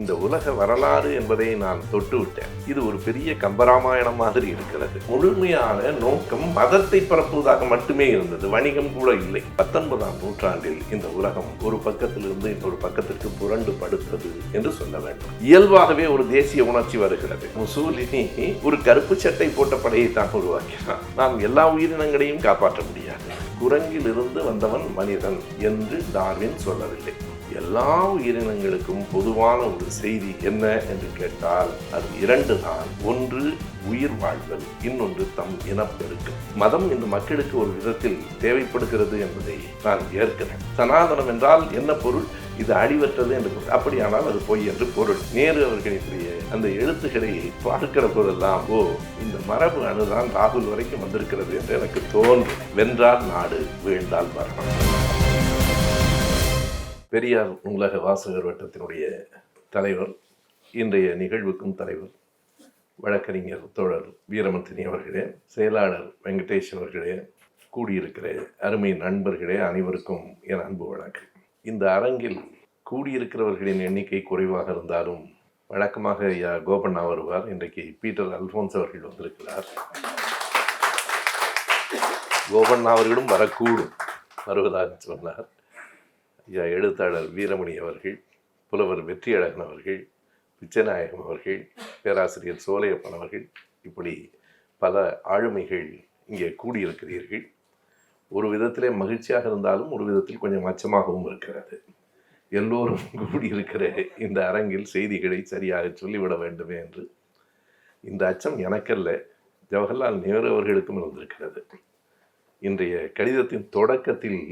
இந்த உலக வரலாறு என்பதை நான் தொட்டுவிட்டேன். இது ஒரு பெரிய கம்பராமாயணம் மாதிரி இருக்கிறது. முழுமையான நோக்கம் மதத்தை பரப்புவதாக மட்டுமே இருந்தது, வணிகம் கூட இல்லை. 19ஆம் நூற்றாண்டில் இந்த உலகம் ஒரு பக்கத்திலிருந்து இன்னொரு பக்கத்திற்கு புரண்டு படுத்தது என்று சொல்ல வேண்டும். இயல்பாகவே ஒரு தேசிய உணர்ச்சி வருகிறது. முசோலினி ஒரு கருப்பு சட்டை போட்ட படையை தான் உருவாக்கினார். நாம் எல்லா உயிரினங்களையும் காப்பாற்ற முடியாது. குரங்கில் இருந்து வந்தவன் மனிதன் என்று டார்வின் சொல்லவில்லை. எல்லா உயிரினங்களுக்கும் பொதுவான ஒரு செய்தி என்ன என்று கேட்டால் அது இரண்டு தான். ஒன்று உயிர் வாழ்தல், இன்னொன்று தம் இனப்பெருக்கம். மதம் இந்த மக்களுக்கு ஒரு விதத்தில் தேவைப்படுகிறது என்பதை நான் ஏற்கிறேன். சனாதனம் என்றால் என்ன பொருள்? இது அழிவற்றது என்று பொருள். அப்படியானால் அது பொய் என்று பொருள். நேரு அவர்களுடைய அந்த எழுத்துக்களை பார்க்கிற போதெல்லாம் இந்த மரபு அணுதான் ராகுல் வரைக்கும் வந்திருக்கிறது என்று எனக்கு தோன்றும். வென்றால் நாடு, வீழ்ந்தால் மரணம். பெரியார் நூலக வாசகர் வட்டத்தினுடைய தலைவர், இன்றைய நிகழ்வுக்கும் தலைவர் வழக்கறிஞர் தோழர் வீரமந்தினி அவர்களே, செயலாளர் வெங்கடேஷ் அவர்களே, கூடியிருக்கிற அருமை நண்பர்களே, அனைவருக்கும் என் அன்பு வணக்கம். இந்த அரங்கில் கூடியிருக்கிறவர்களின் எண்ணிக்கை குறைவாக இருந்தாலும் வழக்கமாக ஐயா கோபண்ணா வருவார். இன்றைக்கு பீட்டர் அல்போன்ஸ் அவர்கள் வந்திருக்கிறார். கோபண்ணா அவர்களும் வரக்கூடும், வருவதாக சொன்னார். ஐயா எழுத்தாளர் வீரமணி அவர்கள், புலவர் வெற்றியழகன் அவர்கள், பிச்சநாயகம் அவர்கள், பேராசிரியர் சோலையப்பன் அவர்கள், இப்படி பல ஆளுமைகள் இங்கே கூடியிருக்கிறீர்கள். ஒரு விதத்திலே மகிழ்ச்சியாக இருந்தாலும் ஒரு விதத்தில் கொஞ்சம் அச்சமாகவும் இருக்கிறது. எல்லோரும் கூடியிருக்கிற இந்த அரங்கில் செய்திகளை சரியாக சொல்லிவிட வேண்டுமே என்று. இந்த அச்சம் எனக்கல்ல, ஜவஹர்லால் நேரு அவர்களுக்கும் இருந்திருக்கிறது. இன்றைய கடிதத்தின் தொடக்கத்தில்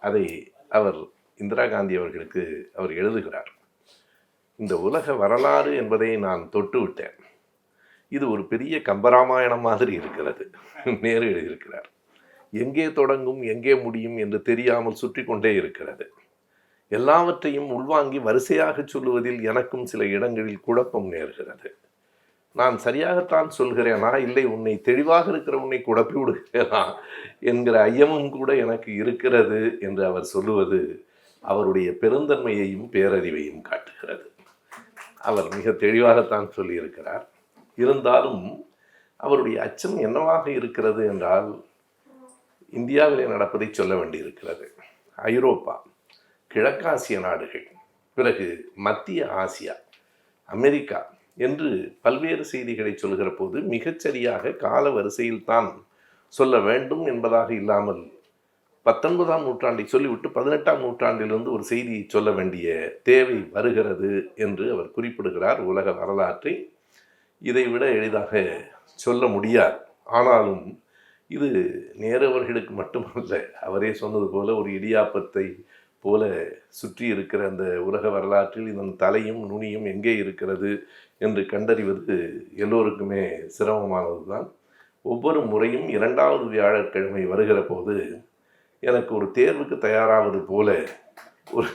அதை அவர் இந்திரா காந்தி அவர்களுக்கு அவர் எழுதுகிறார். இந்த உலக வரலாறு என்பதை நான் தொட்டுவிட்டேன். இது ஒரு பெரிய கம்பராமாயணம் மாதிரி இருக்கிறது. நேரு எழுதியிருக்கிறார். எங்கே தொடங்கும் எங்கே முடியும் என்று தெரியாமல் சுற்றி கொண்டே இருக்கிறது. எல்லாவற்றையும் உள்வாங்கி வரிசையாக சொல்லுவதில் எனக்கும் சில இடங்களில் குழப்பம் நேர்கிறது. நான் சரியாகத்தான் சொல்கிறேனா, இல்லை உன்னை தெளிவாக இருக்கிற உன்னை குழப்பி விடுகிறேனா என்கிற ஐயமும் கூட எனக்கு இருக்கிறது என்று அவர் சொல்லுவது அவருடைய பெருந்தன்மையையும் பேரறிவையும் காட்டுகிறது. அவர் மிக தெளிவாகத்தான் சொல்லியிருக்கிறார். இருந்தாலும் அவருடைய அச்சம் என்னவாக இருக்கிறது என்றால், இந்தியாவிலே நடப்பதை சொல்ல வேண்டியிருக்கிறது. ஐரோப்பா, கிழக்காசிய நாடுகள், பிறகு மத்திய ஆசியா, அமெரிக்கா என்று பல்வேறு செய்திகளை சொல்கிற போது மிகச்சரியாக கால வரிசையில் தான் சொல்ல வேண்டும் என்பதாக இல்லாமல் 19ஆம் நூற்றாண்டை சொல்லிவிட்டு 18ஆம் நூற்றாண்டிலிருந்து ஒரு செய்தியை சொல்ல வேண்டிய தேவை வருகிறது என்று அவர் குறிப்பிடுகிறார். உலக வரலாற்றை இதைவிட எளிதாக சொல்ல முடியாது. ஆனாலும் இது நேரு அவர்களுக்கு மட்டுமல்ல, அவரே சொன்னது போல ஒரு இடியாப்பத்தை போல சுற்றி இருக்கிற அந்த உலக வரலாற்றில் இதன் தலையும் நுனியும் எங்கே இருக்கிறது என்று கண்டறிவது எல்லோருக்குமே சிரமமானது தான். ஒவ்வொரு முறையும் 2வது வியாழக்கிழமை வருகிற போது எனக்கு ஒரு தேர்வுக்கு தயாராவது போல ஒரு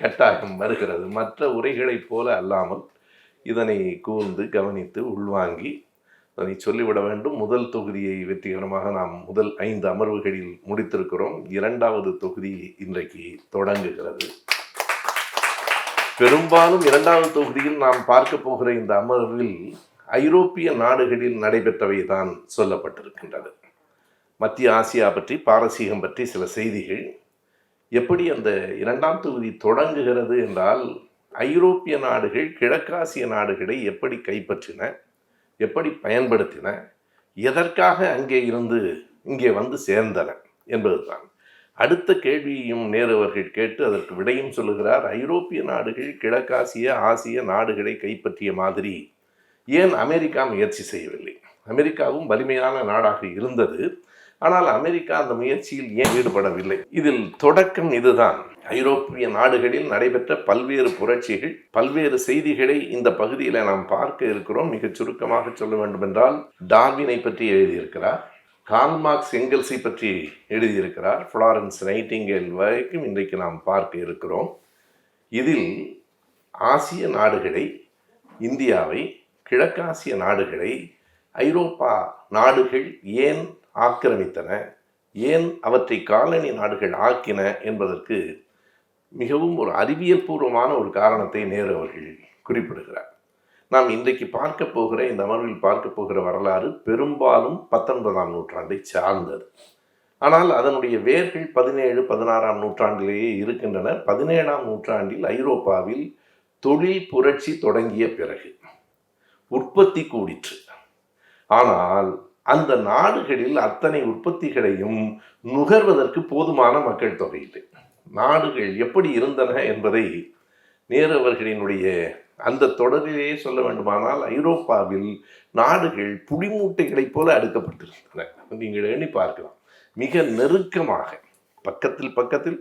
கட்டாயம் வருகிறது. மற்ற உரைகளைப் போல அல்லாமல் இதனை கூர்ந்து கவனித்து உள்வாங்கி அதனை சொல்லிவிட வேண்டும். முதல் தொகுதியை வெற்றிகரமாக நாம் முதல் 5 அமர்வுகளில் முடித்திருக்கிறோம். 2வது தொகுதி இன்றைக்கு தொடங்குகிறது. பெரும்பாலும் 2வது தொகுதியில் நாம் பார்க்க போகிற இந்த அமர்வில் ஐரோப்பிய நாடுகளில் நடைபெற்றவை தான் சொல்லப்பட்டிருக்கின்றது. மத்திய ஆசியா பற்றி, பாரசீகம் பற்றி சில செய்திகள். எப்படி அந்த 2ஆம் தொகுதி தொடங்குகிறது என்றால், ஐரோப்பிய நாடுகள் கிழக்காசிய நாடுகளை எப்படி கைப்பற்றின, எப்படி பயன்படுத்தின, எதற்காக அங்கே இருந்து இங்கே வந்து சேர்ந்தன என்பதுதான். அடுத்த கேள்வியையும் நேரு அவர்கள் கேட்டு அதற்கு விடையும் சொல்லுகிறார். ஐரோப்பிய நாடுகள் கிழக்காசிய ஆசிய நாடுகளை கைப்பற்றிய மாதிரி ஏன் அமெரிக்கா முயற்சி செய்யவில்லை? அமெரிக்காவும் வலிமையான நாடாக இருந்தது. ஆனால் அமெரிக்கா அந்த முயற்சியில் ஏன் ஈடுபடவில்லை? இதில் தொடக்கம் இதுதான். ஐரோப்பிய நாடுகளில் நடைபெற்ற பல்வேறு புரட்சிகள், பல்வேறு செய்திகளை இந்த பகுதியில் நாம் பார்க்க இருக்கிறோம். மிகச் சுருக்கமாக சொல்ல வேண்டுமென்றால், டார்வினை பற்றி எழுதியிருக்கிறார், கார்ல் மார்க்ஸ் எங்கெல்ஸை பற்றி எழுதியிருக்கிறார், ஃப்ளாரன்ஸ் நைட்டிங்கேல் வரைக்கும் இன்றைக்கு நாம் பார்க்க இருக்கிறோம். இதில் ஆசிய நாடுகளை, இந்தியாவை, கிழக்காசிய நாடுகளை ஐரோப்பா நாடுகள் ஏன் ஆக்கிரமித்தன, ஏன் அவற்றை காலனி நாடுகள் ஆக்கின என்பதற்கு மிகவும் ஒரு அறிவியல் பூர்வமான ஒரு காரணத்தை நேரு அவர்கள் குறிப்பிடுகிறார். நாம் இன்றைக்கு பார்க்க போகிற இந்த அமர்வில் பார்க்க போகிற வரலாறு பெரும்பாலும் 19ஆம் நூற்றாண்டை சார்ந்தது. ஆனால் அதனுடைய வேர்கள் 17, 16ஆம் நூற்றாண்டிலேயே இருக்கின்றன. 17ஆம் நூற்றாண்டில் ஐரோப்பாவில் தொழில் புரட்சி தொடங்கிய பிறகு உற்பத்தி கூடிற்று. ஆனால் அந்த நாடுகளில் அத்தனை உற்பத்திகளையும் நுகர்வதற்கு போதுமான மக்கள் தொகை இல்லை. நாடுகள் எப்படி இருந்தன என்பதை நேரு அவர்களினுடைய அந்த தொடரிலேயே சொல்ல வேண்டுமானால், ஐரோப்பாவில் நாடுகள் புடிமூட்டைகளைப் போல அடுக்கப்பட்டிருந்தன. நீங்கள் எண்ணி பார்க்கலாம். மிக நெருக்கமாக பக்கத்தில்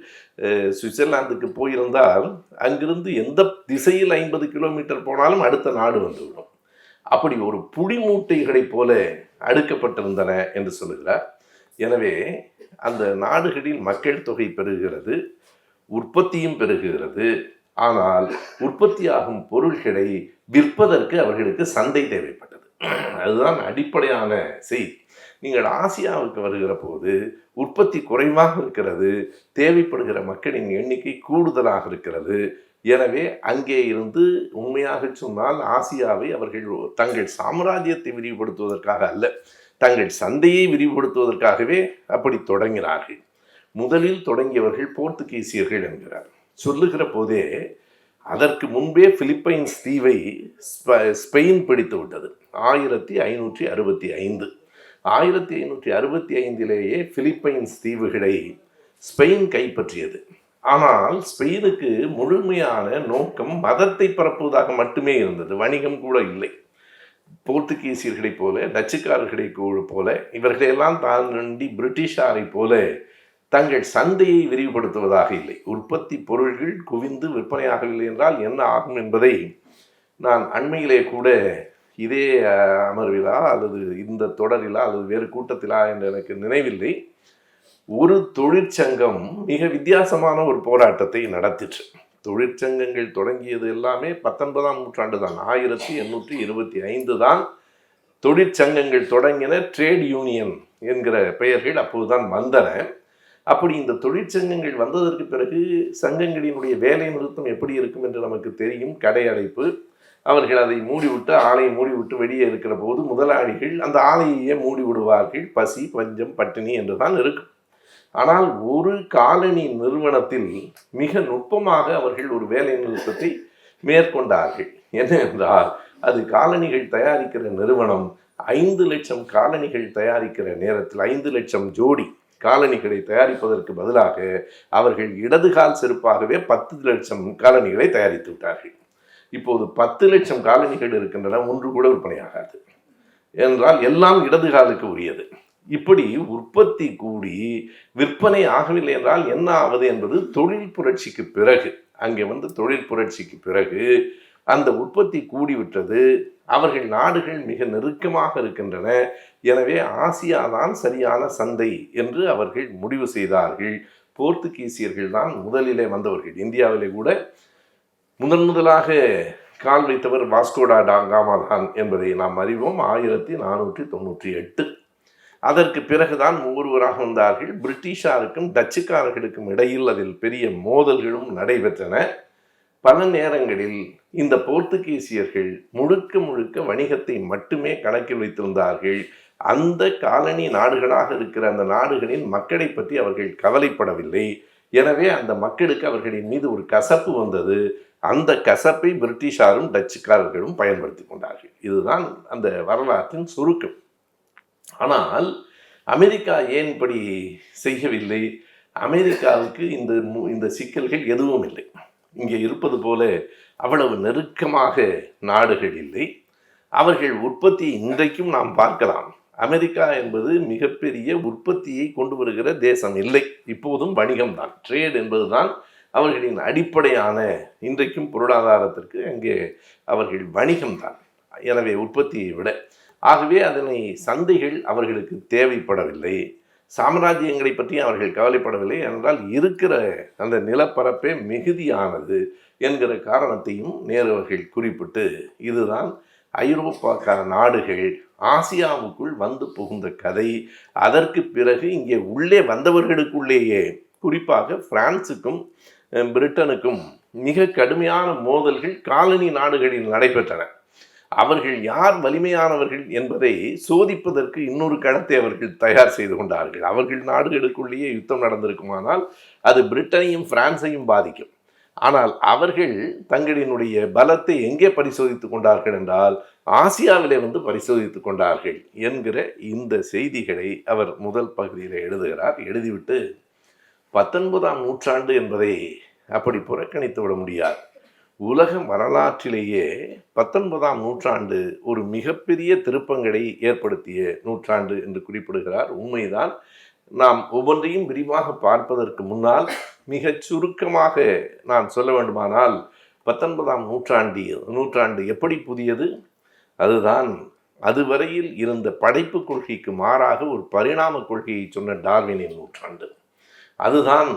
சுவிட்சர்லாந்துக்கு போயிருந்தால் அங்கிருந்து எந்த திசையில் 50 கிலோமீட்டர் போனாலும் அடுத்த நாடு வந்துவிடும். அப்படி ஒரு புடிமூட்டைகளைப் போல அடுக்கப்பட்டிருந்தன என்று சொல்லுகிறார். எனவே அந்த நாடுகளில் மக்கள் தொகை பெருகிறது, உற்பத்தியும் பெருகுகிறது. ஆனால் உற்பத்தியாகும் பொருள்களை விற்பதற்கு அவர்களுக்கு சந்தை தேவைப்பட்டது. அதுதான் அடிப்படையான செய்தி. நீங்கள் ஆசியாவுக்கு வருகிற போது உற்பத்தி குறைவாக இருக்கிறது, தேவைப்படுகிற மக்களின் எண்ணிக்கை கூடுதலாக இருக்கிறது. எனவே அங்கே இருந்து உண்மையாக சொன்னால் ஆசியாவை அவர்கள் தங்கள் சாம்ராஜ்யத்தை விரிவுபடுத்துவதற்காக அல்ல, தங்கள் சந்தையை விரிவுபடுத்துவதற்காகவே அப்படி தொடங்கினார்கள். முதலில் தொடங்கியவர்கள் போர்த்துகீசியர்கள் என்கிறார். சொல்லுகிற போதே அதற்கு முன்பே பிலிப்பைன்ஸ் தீவை ஸ்பெயின் பிடித்து விட்டது. 1565 1565 பிலிப்பைன்ஸ் தீவுகளை ஸ்பெயின் கைப்பற்றியது. ஆனால் ஸ்பெயினுக்கு முழுமையான நோக்கம் மதத்தை பரப்புவதாக மட்டுமே இருந்தது, வணிகம் கூட இல்லை. போர்த்துகீசியர்களைப் போல, டச்சுக்காரர்களை போல இவர்களெல்லாம் தாண்டி பிரிட்டிஷாரை போல தங்கள் சந்தையை விரிவுபடுத்துவதாக இல்லை. உற்பத்தி பொருள்கள் குவிந்து விற்பனையாகவில்லை என்றால் என்ன ஆகும் என்பதை நான் அண்மையிலே கூட இதே அமர்விலா அல்லது இந்த தொடரிலா அல்லது வேறு கூட்டத்திலா என்று எனக்கு நினைவில்லை, ஒரு தொழிற்சங்கம் மிக வித்தியாசமான ஒரு போராட்டத்தை நடத்திற்று. தொழிற்சங்கங்கள் தொடங்கியது எல்லாமே 19ஆம் நூற்றாண்டு தான். 1825 தான் தொழிற்சங்கங்கள் தொடங்கின. ட்ரேட் யூனியன் என்கிற பெயர்கள் அப்போதுதான் வந்தன. அப்படி இந்த தொழிற்சங்கங்கள் வந்ததற்கு பிறகு சங்கங்களினுடைய வேலை நிறுத்தம் எப்படி இருக்கும் என்று நமக்கு தெரியும். கடை அடைப்பு, அவர்கள் அதை மூடிவிட்டு ஆலையை மூடிவிட்டு வெளியே இருக்கிற போது முதலாளிகள் அந்த ஆலையையே மூடிவிடுவார்கள். பசி, பஞ்சம், பட்டினி என்று தான் இருக்கும். ஆனால் ஒரு காலனி நிறுவனத்தில் மிக நுட்பமாக அவர்கள் ஒரு வேலை நிறுத்தத்தை மேற்கொண்டார்கள். என்னவென்றால், அது காலணிகள் தயாரிக்கிற நிறுவனம் 5 லட்சம் காலணிகள் தயாரிக்கிற நேரத்தில் 5 லட்சம் ஜோடி காலணிகளை தயாரிப்பதற்கு பதிலாக அவர்கள் இடதுகால் செருப்பாகவே 10 லட்சம் காலணிகளை தயாரித்து விட்டார்கள். இப்போது 10 லட்சம் காலணிகள் இருக்கின்றன, ஒன்று கூட விற்பனையாகாது. என்றால் எல்லாம் இடதுகாலுக்கு உரியது. இப்படி உற்பத்தி கூடி விற்பனை ஆகவில்லை என்றால் என்ன ஆவது என்பது தொழில் புரட்சிக்கு பிறகு, அங்கே தொழில் புரட்சிக்கு பிறகு அந்த உற்பத்தி கூடிவிட்டது. அவர்கள் நாடுகள் மிக நெருக்கமாக இருக்கின்றன. எனவே ஆசியாதான் சரியான சந்தை என்று அவர்கள் முடிவு செய்தார்கள். போர்த்துகீசியர்கள் தான் முதலிலே வந்தவர்கள். இந்தியாவிலே கூட முதலாக கால் வைத்தவர் வாஸ்கோடா காமா தான் என்பதை நாம் அறிவோம். 1498. அதற்கு பிறகுதான் ஒருவராக வந்தார்கள். பிரிட்டிஷாருக்கும் டச்சுக்காரர்களுக்கும் இடையில் அதில் பெரிய மோதல்களும் நடைபெற்றன. பல நேரங்களில் இந்த போர்த்துகீசியர்கள் முழுக்க வணிகத்தை மட்டுமே கணக்கில் வைத்திருந்தார்கள். அந்த காலனி நாடுகளாக இருக்கிற அந்த நாடுகளின் மக்களை பற்றி அவர்கள் கவலைப்படவில்லை. எனவே அந்த மக்களுக்கு அவர்களின் மீது ஒரு கசப்பு வந்தது. அந்த கசப்பை பிரிட்டிஷாரும் டச்சுக்காரர்களும் பயன்படுத்தி கொண்டார்கள். இதுதான் அந்த வரலாற்றின் சுருக்கம். ஆனால் அமெரிக்கா ஏன் இப்படி செய்யவில்லை? அமெரிக்காவுக்கு இந்த சிக்கல்கள் எதுவும் இல்லை. இங்கே இருப்பது போல அவ்வளவு நெருக்கமாக நாடுகள் இல்லை. அவர்கள் உற்பத்தி இன்றைக்கும் நாம் பார்க்கலாம். அமெரிக்கா என்பது மிகப்பெரிய உற்பத்தியை கொண்டு வருகிற தேசம் இல்லை. இப்போதும் வணிகம்தான், ட்ரேட் என்பதுதான் அவர்களின் அடிப்படையான இன்றைக்கும் பொருளாதாரத்திற்கு அங்கே அவர்கள் வணிகம்தான். எனவே உற்பத்தியை விட, ஆகவே அதனை சந்தைகள் அவர்களுக்கு தேவைப்படவில்லை. சாம்ராஜ்யங்களை பற்றி அவர்கள் கவலைப்படவில்லை. என்றால் இருக்கிற அந்த நிலப்பரப்பே மிகுதியானது என்கிற காரணத்தையும் நேரு அவர்கள் குறிப்பிட்டு, இதுதான் ஐரோப்பா நாடுகள் ஆசியாவுக்குள் வந்து புகுந்த கதை. அதற்கு பிறகு இங்கே உள்ளே வந்தவர்களுக்குள்ளேயே, குறிப்பாக பிரான்சுக்கும் பிரிட்டனுக்கும் மிக கடுமையான மோதல்கள் காலனி நாடுகளில் நடைபெற்றன. அவர்கள் யார் வலிமையானவர்கள் என்பதை சோதிப்பதற்கு இன்னொரு களத்தை அவர்கள் தயார் செய்து கொண்டார்கள். அவர்கள் நாடுகளுக்குள்ளேயே யுத்தம் நடந்திருக்குமானால் அது பிரிட்டனையும் பிரான்ஸையும் பாதிக்கும். ஆனால் அவர்கள் தங்களினுடைய பலத்தை எங்கே பரிசோதித்துக் கொண்டார்கள் என்றால் ஆசியாவிலே பரிசோதித்துக் கொண்டார்கள் என்கிற இந்த செய்திகளை அவர் முதல் பகுதியில் எழுதுகிறார். எழுதிவிட்டு 19ஆம் நூற்றாண்டு என்பதை அப்படி புறக்கணித்து விட முடியாது. உலக வரலாற்றிலேயே 19ஆம் நூற்றாண்டு ஒரு மிகப்பெரிய திருப்பங்களை ஏற்படுத்திய நூற்றாண்டு என்று குறிப்பிடுகிறார். உண்மைதான். நாம் ஒவ்வொன்றையும் விரிவாக பார்ப்பதற்கு முன்னால் மிகச் சுருக்கமாக நான் சொல்ல வேண்டுமானால் 19ஆம் நூற்றாண்டு எப்படி புதியது? அதுதான் அதுவரையில் இருந்த படைப்பு கொள்கைக்கு மாறாக ஒரு பரிணாம கொள்கையை சொன்ன டார்வினின் நூற்றாண்டு. அதுதான்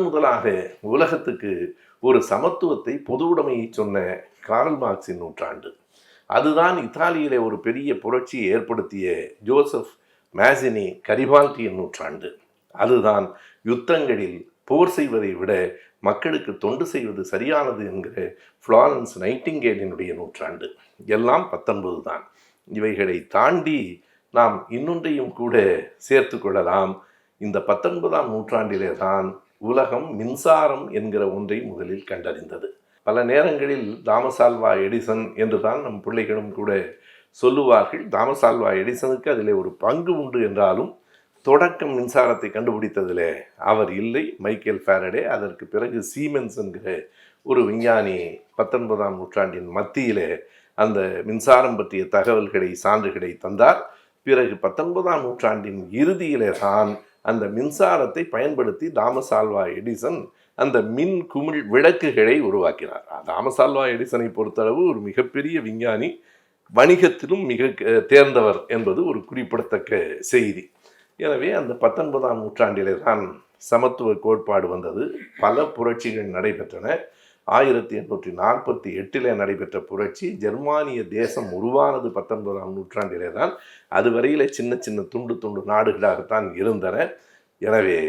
முதலாக உலகத்துக்கு ஒரு சமத்துவத்தை, பொது உடைமையை சொன்ன கார்ல் மார்க்சின் நூற்றாண்டு. அதுதான் இத்தாலியிலே ஒரு பெரிய புரட்சியை ஏற்படுத்திய ஜோசப் மேசினி கரிபால்டியின் நூற்றாண்டு. அதுதான் யுத்தங்களில் போர் செய்வதை விட மக்களுக்கு தொண்டு செய்வது சரியானது என்கிற ஃப்ளாரன்ஸ் நைட்டிங்கேலினுடைய நூற்றாண்டு. எல்லாம் 19 தான். இவைகளை தாண்டி நாம் இன்னொன்றையும் கூட சேர்த்து கொள்ளலாம். இந்த 19ஆம் நூற்றாண்டிலே தான் உலகம் மின்சாரம் என்கிற ஒன்றை முதலில் கண்டறிந்தது. பல நேரங்களில் தாமஸ் ஆல்வா எடிசன் என்று தான் நம் பிள்ளைகளும் கூட சொல்லுவார்கள். தாமஸ் ஆல்வா எடிசனுக்கு அதில் ஒரு பங்கு உண்டு என்றாலும் தொடக்கம் மின்சாரத்தை கண்டுபிடித்ததில் அவர் இல்லை, மைக்கேல் ஃபாரடே. அதற்கு பிறகு சீமென்ஸ் என்கிற ஒரு விஞ்ஞானி 19ஆம் நூற்றாண்டின் மத்தியிலே அந்த மின்சாரம் பற்றிய தகவல்களை, சான்றுகளை தந்தார். பிறகு 19ஆம் நூற்றாண்டின் இறுதியிலே தான் அந்த மின்சாரத்தை பயன்படுத்தி தாமஸ் ஆல்வா எடிசன் அந்த மின் குமிழ் விளக்குகளை உருவாக்கினார். தாமஸ் ஆல்வா எடிசனை பொறுத்தளவு ஒரு மிகப்பெரிய விஞ்ஞானி, வணிகத்திலும் மிக தேர்ந்தவர் என்பது ஒரு குறிப்பிடத்தக்க செய்தி. எனவே அந்த 19ஆம் நூற்றாண்டிலே தான் சமத்துவ கோட்பாடு வந்தது. பல புரட்சிகள் நடைபெற்றன. 1848 நடைபெற்ற புரட்சி. ஜெர்மானிய தேசம் உருவானது 19ஆம் நூற்றாண்டிலே தான். அதுவரையில் சின்ன சின்ன துண்டு நாடுகளாகத்தான் இருந்தன. எனவே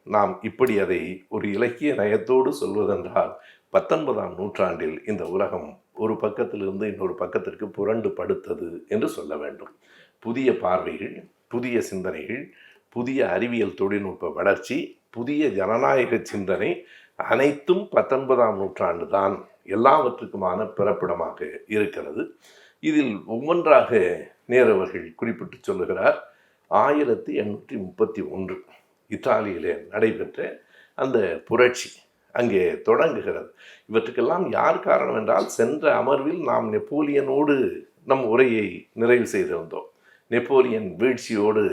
நாம் இப்படி அதை ஒரு இலக்கிய நயத்தோடு சொல்வதென்றால் 19ஆம் நூற்றாண்டில் இந்த உலகம் ஒரு பக்கத்திலிருந்து இன்னொரு பக்கத்திற்கு புரண்டு படுத்தது என்று சொல்ல வேண்டும். புதிய பார்வைகள், புதிய சிந்தனைகள், புதிய அறிவியல் தொழில்நுட்ப வளர்ச்சி, புதிய ஜனநாயக சிந்தனை அனைத்தும் 19ஆம் நூற்றாண்டு தான் எல்லாவற்றுக்குமான பிறப்பிடமாக இருக்கிறது. இதில் ஒவ்வொன்றாக நேரவர்கள் குறிப்பிட்டு சொல்லுகிறார். 1831 இத்தாலியிலே நடைபெற்ற அந்த புரட்சி அங்கே தொடங்குகிறது. இவற்றுக்கெல்லாம் யார் காரணம் என்றால், சென்ற அமர்வில் நாம் நெப்போலியனோடு நம் உரையை நிறைவு செய்திருந்தோம். நெப்போலியன் வீழ்ச்சியோடு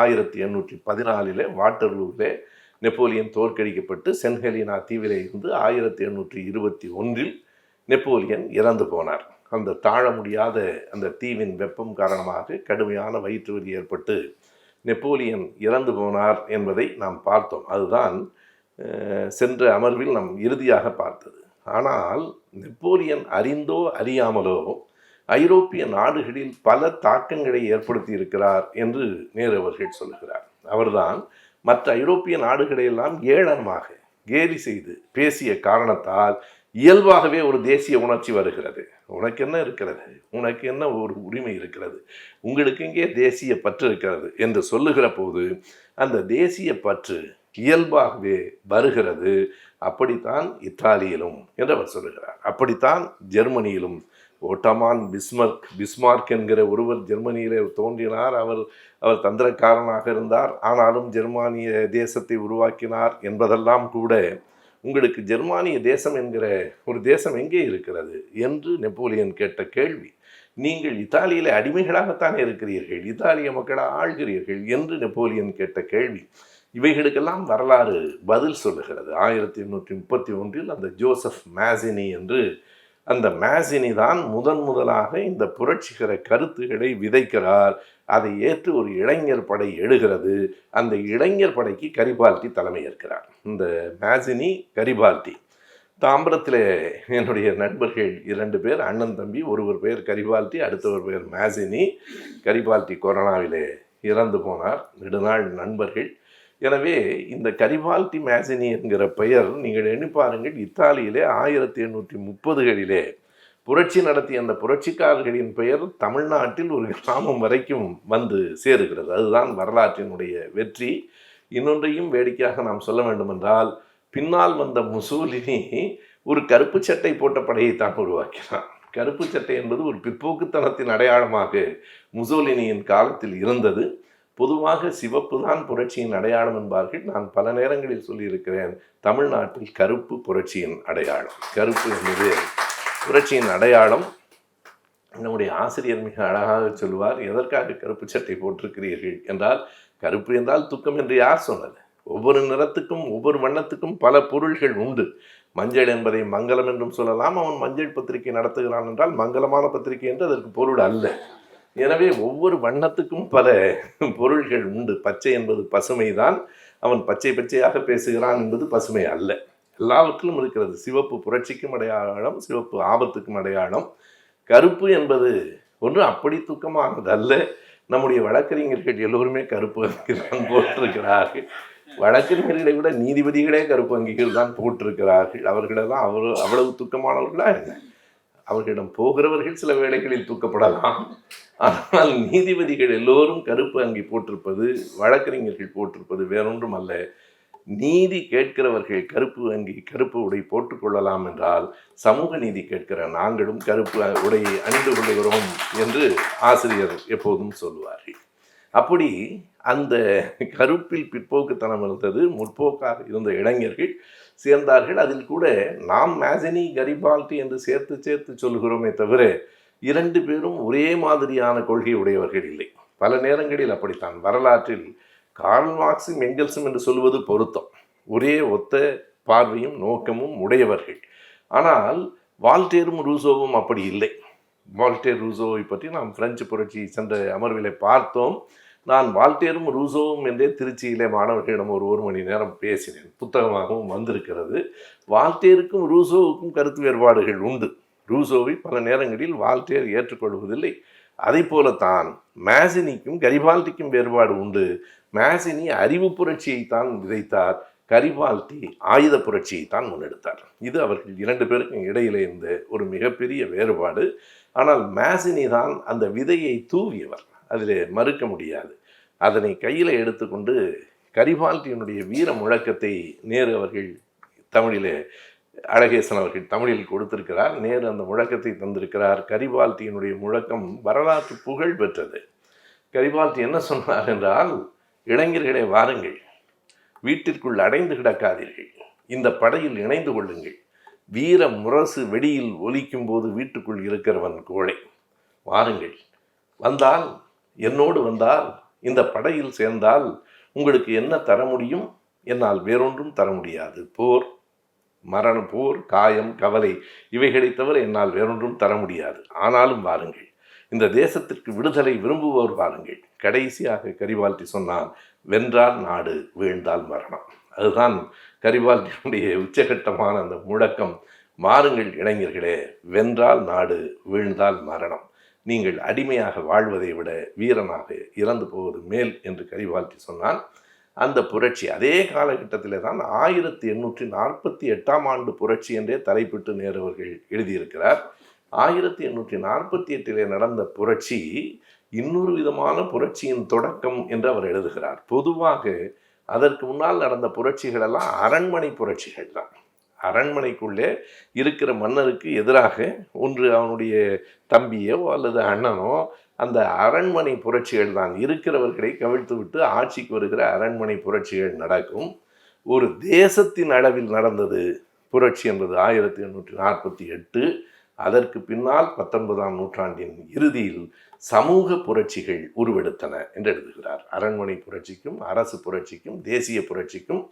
1814 வாட்டர்லூவிலே நெப்போலியன் தோற்கடிக்கப்பட்டு சென்ட் ஹெலினா தீவிலே இருந்து 1821 நெப்போலியன் இறந்து போனார். அந்த தாழ முடியாத அந்த தீவின் வெப்பம் காரணமாக கடுமையான வயிற்று வலி ஏற்பட்டு நெப்போலியன் இறந்து போனார் என்பதை நாம் பார்த்தோம். அதுதான் சென்ற அமர்வில் நாம் இறுதியாக பார்த்தது. ஆனால் நெப்போலியன் அறிந்தோ அறியாமலோ ஐரோப்பிய நாடுகளில் பல தாக்கங்களை ஏற்படுத்தி இருக்கிறார் என்று நேரு அவர்கள் சொல்லுகிறார். அவர்தான் மற்ற ஐரோப்பிய நாடுகளையெல்லாம் ஏளனமாக கேலி செய்து பேசிய காரணத்தால் இயல்பாகவே ஒரு தேசிய உணர்ச்சி வருகிறது. உனக்கு என்ன இருக்கிறது, உனக்கு என்ன ஒரு உரிமை இருக்கிறது, உங்களுக்கு இங்கே தேசிய பற்று இருக்கிறது என்று சொல்லுகிற போது அந்த தேசிய பற்று இயல்பாகவே வருகிறது. அப்படித்தான் இத்தாலியிலும் என்று அவர் சொல்லுகிறார். அப்படித்தான் ஜெர்மனியிலும் ஓட்டமான் பிஸ்மார்க் என்கிற ஒருவர் ஜெர்மனியிலே தோன்றினார். அவர் தந்திரக்காரனாக இருந்தார். ஆனாலும் ஜெர்மானிய தேசத்தை உருவாக்கினார் என்பதெல்லாம் கூட உங்களுக்கு ஜெர்மானிய தேசம் என்கிற ஒரு தேசம் எங்கே இருக்கிறது என்று நெப்போலியன் கேட்ட கேள்வி. நீங்கள் இத்தாலியிலே அடிமைகளாகத்தானே இருக்கிறீர்கள், இத்தாலிய மக்களை ஆள்கிறீர்கள் என்று நெப்போலியன் கேட்ட கேள்வி. இவைகளுக்கெல்லாம் வரலாறு பதில் சொல்லுகிறது. 1831 அந்த ஜோசப் மேசினி என்று அந்த மேசினி தான் முதலாக இந்த புரட்சிகர கருத்துக்களை விதைக்கிறார். அதை ஏற்று ஒரு இளைஞர் படை எழுகிறது. அந்த இளைஞர் படைக்கு கரிபால்டி தலைமை ஏற்கிறார். இந்த மேசினி, கரிபால்டி. தாம்பரத்தில் என்னுடைய நண்பர்கள் 2 பேர், அண்ணன் தம்பி. ஒருவர் பேர் கரிபால்டி, அடுத்தவர் பேர் மேசினி. கரிபால்டி கொரோனாவிலே இறந்து போனார். நெடுநாள் நண்பர்கள். எனவே இந்த கரிபால்டி மேசினி என்கிற பெயர் நீங்கள் எண்ணி பாருங்கள், இத்தாலியிலே 1830களிலே புரட்சி நடத்திய அந்த புரட்சிக்காரர்களின் பெயர் தமிழ்நாட்டில் ஒரு கிராமம் வரைக்கும் வந்து சேருகிறது. அதுதான் வரலாற்றினுடைய வெற்றி. இன்னொன்றையும் வேடிக்கையாக நாம் சொல்ல வேண்டுமென்றால், பின்னால் வந்த முசோலினி ஒரு கருப்பு சட்டை போட்ட படையைத்தான் உருவாக்கினான். கருப்பு சட்டை என்பது ஒரு பிற்போக்குத்தனத்தின் அடையாளமாக முசோலினியின் காலத்தில் இருந்தது. பொதுவாக சிவப்பு தான் புரட்சியின் அடையாளம் என்பார்கள். நான் பல நேரங்களில் சொல்லியிருக்கிறேன், தமிழ்நாட்டில் கருப்பு புரட்சியின் அடையாளம். கருப்பு என்பது புரட்சியின் அடையாளம். நம்முடைய ஆசிரியர் மிக அழகாக சொல்லுவார், எதற்காக கருப்பு சட்டை போட்டிருக்கிறீர்கள் என்றால், கருப்பு என்றால் துக்கம் என்று யார் சொன்னது? ஒவ்வொரு நிறத்துக்கும் ஒவ்வொரு வண்ணத்துக்கும் பல பொருள்கள் உண்டு. மஞ்சள் என்பதை மங்களம் என்றும் சொல்லலாம். அவன் மஞ்சள் பத்திரிகை நடத்துகிறான் என்றால் மங்களமான பத்திரிகை என்று அதற்கு பொருள் அல்ல. எனவே ஒவ்வொரு வண்ணத்துக்கும் பல பொருள்கள் உண்டு. பச்சை என்பது பசுமை தான். அவன் பச்சை பச்சையாக பேசுகிறான் என்பது பசுமை அல்ல. எல்லாவற்றிலும் இருக்கிறது. சிவப்பு புரட்சிக்கும் அடையாளம், சிவப்பு ஆபத்துக்கும் அடையாளம். கருப்பு என்பது ஒன்று அப்படி துக்கமானது அல்ல. நம்முடைய வழக்கறிஞர்கள் எல்லோருமே கருப்பு தான் போட்டிருக்கிறார்கள். வழக்கறிஞர்களை விட நீதிபதிகளே கருப்பு அங்கிகள் தான் போட்டிருக்கிறார்கள். அவர்களெல்லாம் அவ்வளவு துக்கமானவர்களா என்ன? அவர்களிடம் போகிறவர்கள் சில வேளைகளில் தூக்கப்படலாம். ஆனால் நீதிபதிகள் எல்லோரும் கருப்பு அங்கி போட்டிருப்பது, வழக்கறிஞர்கள் போட்டிருப்பது வேறொன்றும் அல்ல. நீதி கேட்கிறவர்கள் கருப்பு அங்கி கருப்பு உடை போட்டுக்கொள்ளலாம் என்றால், சமூக நீதி கேட்கிற நாங்களும் கருப்பு உடையை அணிந்து கொள்ளுகிறோம் என்று ஆசிரியர் எப்போதும் சொல்லுவார்கள். அப்படி அந்த கருப்பில் பிற்போக்குத்தனம் இருந்தது. முற்போக்காக இருந்த இளைஞர்கள் சேர்ந்தார்கள். அதில் கூட நாம் மேசினி கரிபால்டி என்று சேர்த்து சொல்கிறோமே தவிர, இரண்டு பேரும் ஒரே மாதிரியான கொள்கை உடையவர்கள் இல்லை. பல நேரங்களில் அப்படித்தான். வரலாற்றில் கார்ல் மார்க்ஸும் எங்கெல்ஸும் என்று சொல்வது பொருத்தம். ஒரே ஒத்த பார்வையும் நோக்கமும் உடையவர்கள். ஆனால் வால்டேரும் ரூசோவும் அப்படி இல்லை. வால்டேர் ரூசோவை பற்றி நாம் பிரெஞ்சு புரட்சி சென்ற அமர்விலே பார்த்தோம். நான் வால்டேரும் ரூசோவும் என்றே திருச்சியிலே மாணவர்களிடம் ஒரு மணி நேரம் பேசினேன். புத்தகமாகவும் வந்திருக்கிறது. வால்டேருக்கும் ரூசோவுக்கும் கருத்து வேறுபாடுகள் உண்டு. ரூசோவை பல நேரங்களில் வால்டேர் ஏற்றுக்கொள்வதில்லை. அதை போலத்தான் மேசினிக்கும் கரிபால்டிக்கும் வேறுபாடு உண்டு. மேசினி அறிவு புரட்சியைத்தான் விதைத்தார், கரிபால்டி ஆயுத புரட்சியைத்தான் முன்னெடுத்தார். இது அவர்கள் இரண்டு பேருக்கும் இடையிலே இருந்த ஒரு மிகப்பெரிய வேறுபாடு. ஆனால் மேசினி தான் அந்த விதையை தூவியவர், அதில் மறுக்க முடியாது. அதனை கையில் எடுத்துக்கொண்டு கரிபால்டியினுடைய வீர முழக்கத்தை நேரு அவர்கள் தமிழிலே, அழகேசன் அவர்கள் தமிழில் கொடுத்திருக்கிறார். நேரு அந்த முழக்கத்தை தந்திருக்கிறார். கரிபால்டியினுடைய முழக்கம் வரலாற்று புகழ் பெற்றது. கரிபால்டி என்ன சொன்னார் என்றால், இளைஞர்களே வாருங்கள், வீட்டிற்குள் அடைந்து கிடக்காதீர்கள், இந்த படையில் இணைந்து கொள்ளுங்கள். வீர முரசு வெடியில் ஒலிக்கும் போது வீட்டுக்குள் இருக்கிறவன் கோழை. வாருங்கள், வந்தால் என்னோடு வந்தால், இந்த படையில் சேர்ந்தால் உங்களுக்கு என்ன தர முடியும்? என்னால் வேறொன்றும் தர முடியாது. போர், மரணம், போர், காயம், கவலை, இவைகளை தவிர என்னால் வேறொன்றும் தர முடியாது. ஆனாலும் வாருங்கள், இந்த தேசத்திற்கு விடுதலை விரும்புவோர் வாருங்கள். கடைசியாக கரிபால்டி சொன்னான், வென்றால் நாடு, வீழ்ந்தால் மரணம். அதுதான் கரிபால்டியினுடைய உச்சகட்டமான அந்த முழக்கம். மாறுங்கள் இளைஞர்களே, வென்றால் நாடு, வீழ்ந்தால் மரணம். நீங்கள் அடிமையாக வாழ்வதை விட வீரனாக இறந்து போவது மேல் என்று கரிபால்டி சொன்னான். அந்த புரட்சி அதே காலகட்டத்தில் தான் 1848 புரட்சி என்றே தலைப்பிட்டு நேரு அவர்கள் எழுதியிருக்கிறார். 1848 நடந்த புரட்சி இன்னொரு விதமான புரட்சியின் தொடக்கம் என்று அவர் எழுதுகிறார். பொதுவாக அதற்கு முன்னால் நடந்த புரட்சிகளெல்லாம் அரண்மனை புரட்சிகள் தான். அரண்மனைக்குள்ளே இருக்கிற மன்னருக்கு எதிராக ஒன்று அவனுடைய தம்பியோ அல்லது அண்ணனோ, அந்த அரண்மனை புரட்சிகள் தான். இருக்கிறவர்களை கவிழ்த்து விட்டு ஆட்சிக்கு வருகிற அரண்மனை புரட்சிகள் நடக்கும். ஒரு தேசத்தின் அளவில் நடந்தது புரட்சி என்பது 1848. அதற்கு பின்னால் 19ஆம் நூற்றாண்டின் இறுதியில் சமூக புரட்சிகள் உருவெடுத்தன என்று எழுதுகிறார். அரண்மனை புரட்சிக்கும் அரசு புரட்சிக்கும் தேசிய புரட்சிக்கும்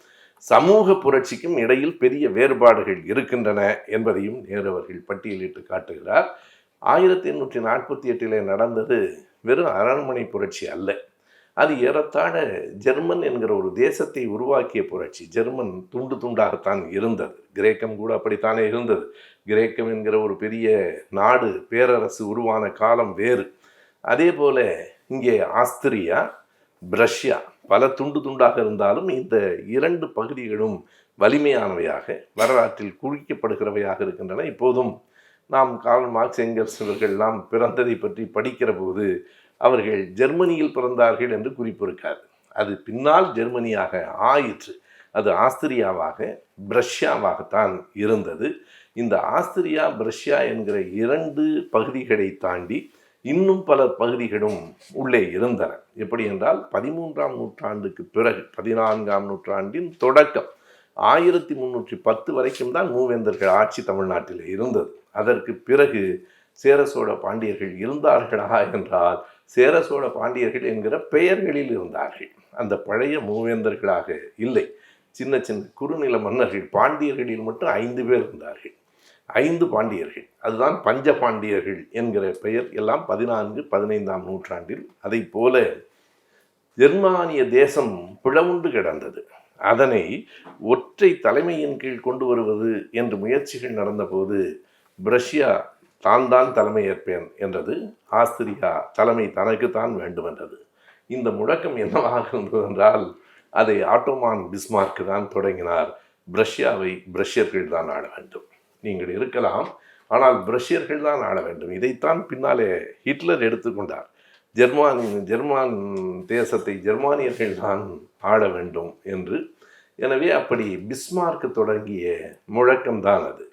சமூக புரட்சிக்கும் இடையில் பெரிய வேறுபாடுகள் இருக்கின்றன என்பதையும் நேரு அவர்கள் பட்டியலிட்டு காட்டுகிறார். 1848 நடந்தது வெறும் அரண்மனை புரட்சி அல்ல. அது ஏறத்தாழ ஜெர்மன் என்கிற ஒரு தேசத்தை உருவாக்கிய புரட்சி. ஜெர்மன் துண்டு துண்டாகத்தான் இருந்தது. கிரேக்கம் கூட அப்படித்தானே இருந்தது. கிரேக்கம் என்கிற ஒரு பெரிய நாடு, பேரரசு உருவான காலம் வேறு. அதே போல இங்கே ஆஸ்திரியா, பிரஷ்யா பல துண்டு துண்டாக இருந்தாலும் இந்த 2 பகுதிகளும் வலிமையானவையாக வரலாற்றில் குறிக்கப்படுகிறவையாக இருக்கின்றன. இப்போதும் நாம் கார்ல் மார்க்ஸ், எங்கெல்ஸ் இவர்கள்லாம் பிறந்ததை பற்றி படிக்கிற போது அவர்கள் ஜெர்மனியில் பிறந்தார்கள் என்று குறிப்பு இருக்காது. அது பின்னால் ஜெர்மனியாக ஆயிற்று. அது ஆஸ்திரியாவாக பிரஷ்யாவாகத்தான் இருந்தது. இந்த ஆஸ்திரியா பிரஷ்யா என்கிற 2 பகுதிகளை தாண்டி இன்னும் பல பகுதிகளும் உள்ளே இருந்தன. எப்படி என்றால் 13ஆம் நூற்றாண்டுக்கு பிறகு 14ஆம் நூற்றாண்டின் தொடக்கம் 1310 வரைக்கும் தான் மூவேந்தர்கள் ஆட்சி தமிழ்நாட்டில் இருந்தது. அதற்கு பிறகு சேர சோழ பாண்டியர்கள் இருந்தார்களா என்றால் சேர சோழ பாண்டியர்கள் என்கிற பெயர்களில் இருந்தார்கள். அந்த பழைய மூவேந்தர்களாக இல்லை. சின்ன சின்ன குறுநில மன்னர்கள். பாண்டியர்களில் மட்டும் 5 பேர் இருந்தார்கள். 5 பாண்டியர்கள். அதுதான் பஞ்ச பாண்டியர்கள் என்கிற பெயர் எல்லாம் 14, 15ஆம் நூற்றாண்டில். அதை போல ஜெர்மானிய தேசம் பிளவுண்டு கிடந்தது. அதனை ஒற்றை தலைமையின் கீழ் கொண்டு வருவது என்று முயற்சிகள் நடந்தபோது பிரஷ்யா தான் தலைமை ஏற்பேன் என்றது. ஆஸ்திரியா தலைமை தனக்குத்தான் வேண்டும் என்றது. இந்த முழக்கம் என்னவாக இருந்தது என்றால் அதை ஆட்டோமான் பிஸ்மார்க் தான் தொடங்கினார். பிரஷ்யாவை பிரஷ்யர்கள் தான் ஆள வேண்டும். நீங்கள் இருக்கலாம், ஆனால் பிரஷ்யர்கள் தான் ஆள வேண்டும். இதைத்தான் பின்னாலே ஹிட்லர் எடுத்துக்கொண்டார். ஜெர்மான் தேசத்தை ஜெர்மானியர்கள் தான் ஆள வேண்டும் என்று. எனவே அப்படி பிஸ்மார்க் தொடங்கிய முழக்கம்தான் அது.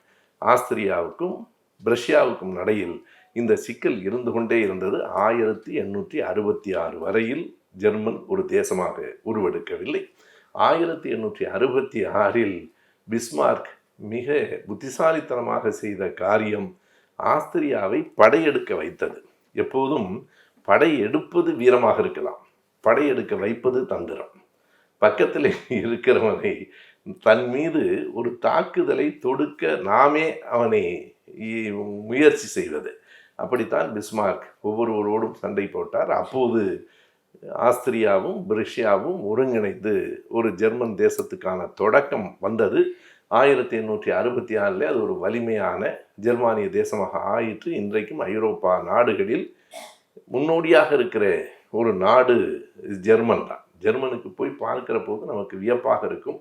ஆஸ்திரியாவுக்கும் பிரஷ்யாவுக்கும் நடையில் இந்த சிக்கல் இருந்து கொண்டே இருந்தது. 1866 வரையில் ஜெர்மன் ஒரு தேசமாக உருவெடுக்கவில்லை. 1866 பிஸ்மார்க் மிக புத்திசாலித்தனமாக செய்த காரியம் ஆஸ்திரியாவை படையெடுக்க வைத்தது. எப்போதும் படையெடுப்பது வீரமாக இருக்கலாம், படையெடுக்க வைப்பது தந்திரம். பக்கத்தில் இருக்கிறவனை தன் மீது ஒரு தாக்குதலை தொடுக்க நாமே அவனை முயற்சி செய்வது. அப்படித்தான் பிஸ்மார்க் ஒவ்வொருவரோடும் சண்டை போட்டார். அப்போது ஆஸ்திரியாவும் பிரஷ்யாவும் ஒருங்கிணைந்து ஒரு ஜெர்மன் தேசத்துக்கான தொடக்கம் வந்தது. 1866 அது ஒரு வலிமையான ஜெர்மானிய தேசமாக ஆயிற்று. இன்றைக்கும் ஐரோப்பா நாடுகளில் முன்னோடியாக இருக்கிற ஒரு நாடு ஜெர்மன் தான். ஜெர்மனுக்கு போய் பார்க்கிற போது நமக்கு வியப்பாக இருக்கும்.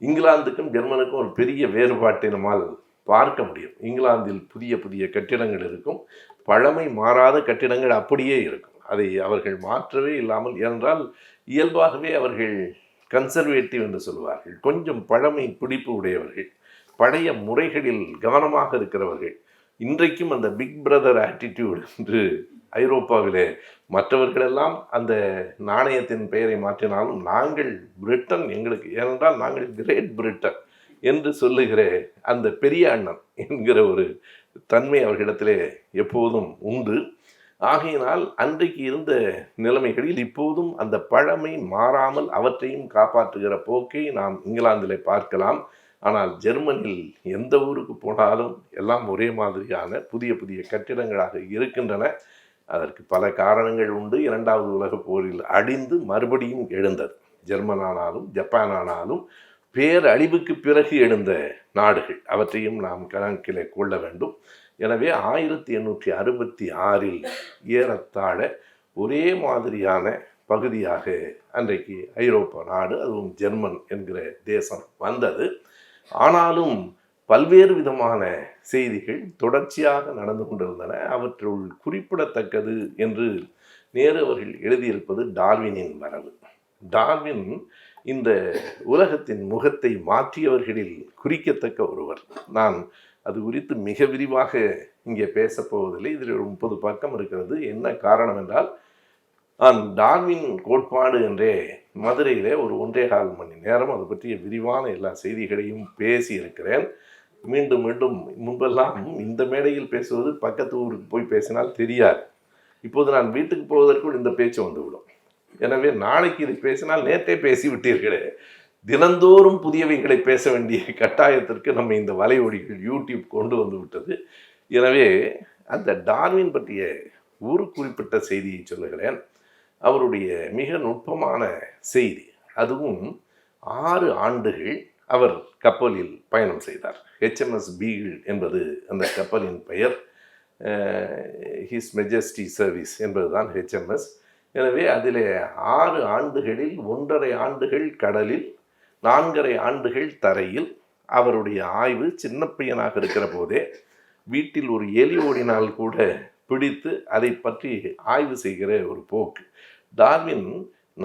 இங்கிலாந்துக்கும் ஜெர்மனுக்கும் ஒரு பெரிய வேறுபாட்டை நம்மால் பார்க்க முடியும். இங்கிலாந்தில் புதிய புதிய கட்டிடங்கள் இருக்கும், பழமை மாறாத கட்டிடங்கள் அப்படியே இருக்கும். அதை அவர்கள் மாற்றவே இல்லாமல், ஏனென்றால் இயல்பாகவே அவர்கள் கன்சர்வேட்டிவ் என்று சொல்வார்கள். கொஞ்சம் பழமை பிடிப்பு உடையவர்கள், பழைய முறைகளில் கவனமாக இருக்கிறவர்கள். இன்றைக்கும் அந்த பிக் பிரதர் ஆட்டிடியூட் என்று ஐரோப்பாவிலே மற்றவர்களெல்லாம் அந்த நாணயத்தின் பெயரை மாற்றினாலும் நாங்கள் பிரிட்டன் எங்களுக்கு, ஏனென்றால் நாங்கள் கிரேட் பிரிட்டன் என்று சொல்லுகிற அந்த பெரிய அண்ணன் என்கிற ஒரு தன்மை அவர்களிடத்திலே எப்போதும் உண்டு. ஆகையினால் அன்றைக்கு இருந்த நிலைமைகளில் இப்போதும் அந்த பழமை மாறாமல் அவற்றையும் காப்பாற்றுகிற போக்கை நாம் இங்கிலாந்தில் பார்க்கலாம். ஆனால் ஜெர்மனில் எந்த ஊருக்கு போனாலும் எல்லாம் ஒரே மாதிரியான புதிய புதிய கட்டிடங்களாக இருக்கின்றன. அதற்கு பல காரணங்கள் உண்டு. 2வது உலகப் போரில் அழிந்து மறுபடியும் எழுந்தது. ஜெர்மனானாலும் ஜப்பானானாலும் பேரழிவுக்கு பிறகு எழுந்த நாடுகள், அவற்றையும் நாம் கணக்கிலே கொள்ள வேண்டும். எனவே 1866 ஏறத்தாழ ஒரே மாதிரியான பகுதியாக அன்றைக்கு ஐரோப்பா நாடு, அதுவும் ஜெர்மன் என்கிற தேசம் வந்தது. ஆனாலும் பல்வேறு விதமான செய்திகள் தொடர்ச்சியாக நடந்து கொண்டிருந்தன. அவற்றுள் குறிப்பிடத்தக்கது என்று நேரு அவர்கள் எழுதியிருப்பது டார்வினின் வரவு. டார்வின் இந்த உலகத்தின் முகத்தை மாற்றியவர்களில் குறிக்கத்தக்க ஒருவர். நான் அது குறித்து மிக விரிவாக இங்கே பேசப்போவதில்லை. இதில் ஒரு 30 பக்கம் இருக்கிறது. என்ன காரணம் என்றால், நான் டார்வின் கோட்பாடு என்றே மதுரையிலே ஒரு 1.25 மணி நேரம் அது பற்றிய விரிவான எல்லா செய்திகளையும் பேசியிருக்கிறேன். மீண்டும் மீண்டும் முன்பெல்லாம் இந்த மேடையில் பேசுவது பக்கத்து ஊருக்கு போய் பேசினால் தெரியாது. இப்போது நான் வீட்டுக்கு போவதற்குள் இந்த பேச்சு வந்துவிடும். எனவே நாளைக்கு இதை பேசினால் நேற்றே பேசிவிட்டீர்களே, தினந்தோறும் புதியவைகளை பேச வேண்டிய கட்டாயத்திற்கு நம்ம இந்த வலையொலிகள் யூடியூப் கொண்டு வந்து விட்டது. எனவே அந்த டார்வின் பற்றிய ஒரு குறிப்பிட்ட செய்தியை சொல்லுகிறேன். அவருடைய மிக நுட்பமான செய்தி. அதுவும் 6 ஆண்டுகள் அவர் கப்பலில் பயணம் செய்தார். HMS பீகிள் என்பது அந்த கப்பலின் பெயர். ஹிஸ் மெஜஸ்டி சர்வீஸ் என்பதுதான் HMS. எனவே அதிலே 6 ஆண்டுகளில் 1.5 ஆண்டுகள் கடலில், 4.5 ஆண்டுகள் தரையில். அவருடைய ஆய்வு சின்ன பையனாக இருக்கிற போதே வீட்டில் ஒரு எலி ஓடினால் கூட பிடித்து அதை பற்றி ஆய்வு செய்கிற ஒரு போக்கு. டார்வின்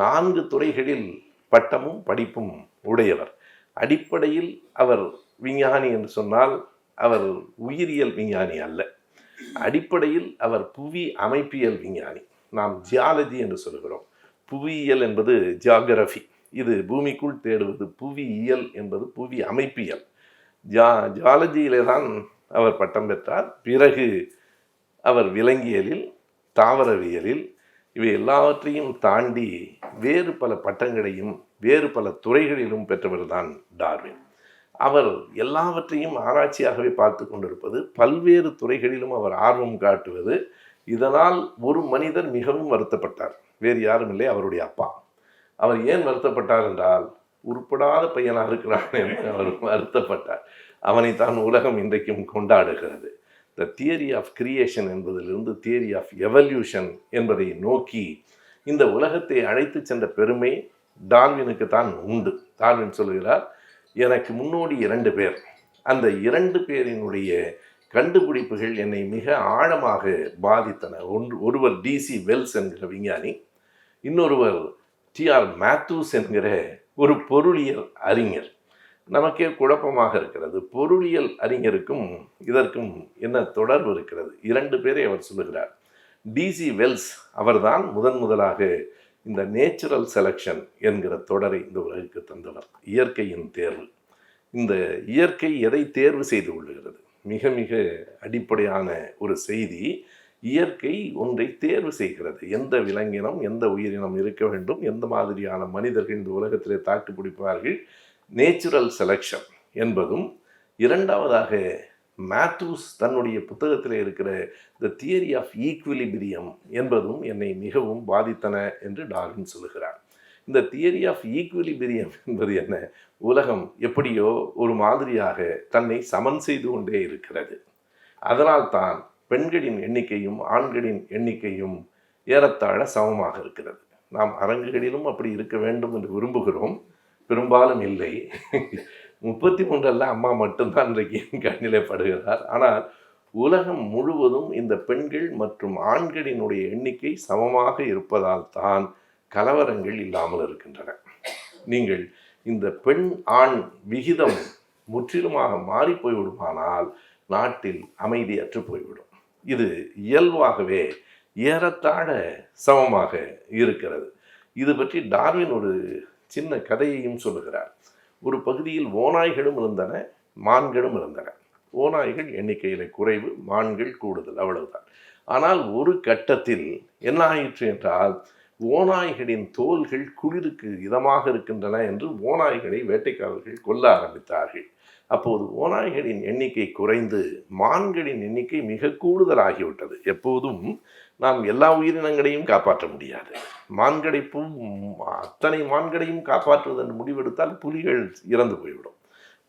4 துறைகளில் பட்டமும் படிப்பும் உடையவர். அடிப்படையில் அவர் விஞ்ஞானி என்று சொன்னால் அவர் உயிரியல் விஞ்ஞானி அல்ல. அடிப்படையில் அவர் புவி அமைப்பியல் விஞ்ஞானி. நாம் ஜியாலஜி என்று சொல்கிறோம். புவியியல் என்பது ஜியாகிரபி, இது பூமிக்குள் தேடுவது. புவியியல் என்பது புவி அமைப்பியல். ஜியாலஜியிலே தான் அவர் பட்டம் பெற்றார். பிறகு அவர் விலங்கியலில், தாவரவியலில், இவை எல்லாவற்றையும் தாண்டி வேறு பல பட்டங்களையும் வேறு பல துறைகளிலும் பெற்றவர் தான் டார்வின். அவர் எல்லாவற்றையும் ஆராய்ச்சியாகவே பார்த்து கொண்டிருப்பது, பல்வேறு துறைகளிலும் அவர் ஆர்வம் காட்டுவது. இதனால் ஒரு மனிதர் மிகவும் வருத்தப்பட்டார். வேறு யாரும் இல்லை, அவருடைய அப்பா. அவர் ஏன் வருத்தப்பட்டார் என்றால், உருப்படாத பையனாக இருக்கிறான் என்று அவர் வருத்தப்பட்டார். அவனைத்தான் உலகம் இன்றைக்கும் கொண்டாடுகிறது. த தியரி ஆஃப் கிரியேஷன் என்பதிலிருந்து தியரி ஆஃப் எவல்யூஷன் என்பதை நோக்கி இந்த உலகத்தை அழைத்து சென்ற பெருமை டார்வினுக்கு தான் உண்டு. டார்வின் சொல்கிறார், எனக்கு முன்னோடி 2 பேர், அந்த 2 பேரினுடைய கண்டுபிடிப்புகள் என்னை மிக ஆழமாக பாதித்தன. ஒருவர் டிசி வெல்ஸ் என்கிற விஞ்ஞானி, இன்னொருவர் டிஆர் மேத்யூஸ் என்கிற ஒரு பொருளியல் அறிஞர். நமக்கே குழப்பமாக இருக்கிறது, பொருளியல் அறிஞருக்கும் இதற்கும் என்ன தொடர்பு இருக்கிறது? 2 பேரை அவர் சொல்லுகிறார். டிசி வெல்ஸ் அவர்தான் முதலாக இந்த நேச்சுரல் செலக்ஷன் என்கிற தொடரை இந்த உலகுக்கு தந்தவர். இயற்கையின் தேர்வு. இந்த இயற்கை எதை தேர்வு செய்து கொள்ளுகிறது? மிக மிக அடிப்படையான ஒரு செய்தி. இயற்கை ஒன்றை தேர்வு செய்கிறது. எந்த விலங்கினம், எந்த உயிரினம் இருக்க வேண்டும், எந்த மாதிரியான மனிதர்கள் இந்த உலகத்திலே தாக்கு பிடிப்பார்கள், நேச்சுரல் செலக்ஷன் என்பதும். இரண்டாவதாக மேத்யூஸ் தன்னுடைய புத்தகத்தில் இருக்கிற த தியரி ஆஃப் ஈக்விலிபிரியம் என்பதும் என்னை மிகவும் பாதித்தன என்று டார்வின் சொல்லுகிறார். இந்த தியரி ஆஃப் ஈக்விலிபிரியம் என்பது என்ன? உலகம் எப்படியோ ஒரு மாதிரியாக தன்னை சமன் செய்து கொண்டே இருக்கிறது. அதனால்தான் பெண்களின் எண்ணிக்கையும் ஆண்களின் எண்ணிக்கையும் ஏறத்தாழ சமமாக இருக்கிறது. நாம் அரங்குகளிலும் அப்படி இருக்க வேண்டும் என்று விரும்புகிறோம், பெரும்பாலும் இல்லை. 33 அம்மா மட்டும்தான் இன்றைக்கு கண்ணிலே படுகிறார். ஆனால் உலகம் முழுவதும் இந்த பெண்கள் மற்றும் ஆண்களினுடைய எண்ணிக்கை சமமாக இருப்பதால் தான் கலவரங்கள் இல்லாமல் இருக்கின்றன. நீங்கள் இந்த பெண் ஆண் விகிதம் முற்றிலுமாக மாறி போய்விடுமானால் நாட்டில் அமைதியற்று போய்விடும். இது இயல்பாகவே ஏறத்தாழ சமமாக இருக்கிறது. இது பற்றி டார்வின் ஒரு சின்ன கதையையும் சொல்லுகிறார். ஒரு பகுதியில் ஓநாய்களும் இருந்தன, மான்களும் இருந்தன. ஓநாய்கள் எண்ணிக்கையில் குறைவு, மான்கள் கூடுதல், அவ்வளவுதான். ஆனால் ஒரு கட்டத்தில் என்ன ஆயிற்று என்றால், ஓநாய்களின் தோல்கள் குளிருக்கு இதமாக இருக்கின்றன என்று ஓநாய்களை வேட்டைக்காரர்கள் கொல்ல ஆரம்பித்தார்கள். அப்போது ஓநாய்களின் எண்ணிக்கை குறைந்து மான்களின் எண்ணிக்கை மிக கூடுதலாகிவிட்டது. எப்போதும் நாம் எல்லா உயிரினங்களையும் காப்பாற்ற முடியாது. அத்தனை மான்களையும் காப்பாற்றுவது என்று முடிவெடுத்தால் புலிகள் இறந்து போய்விடும்.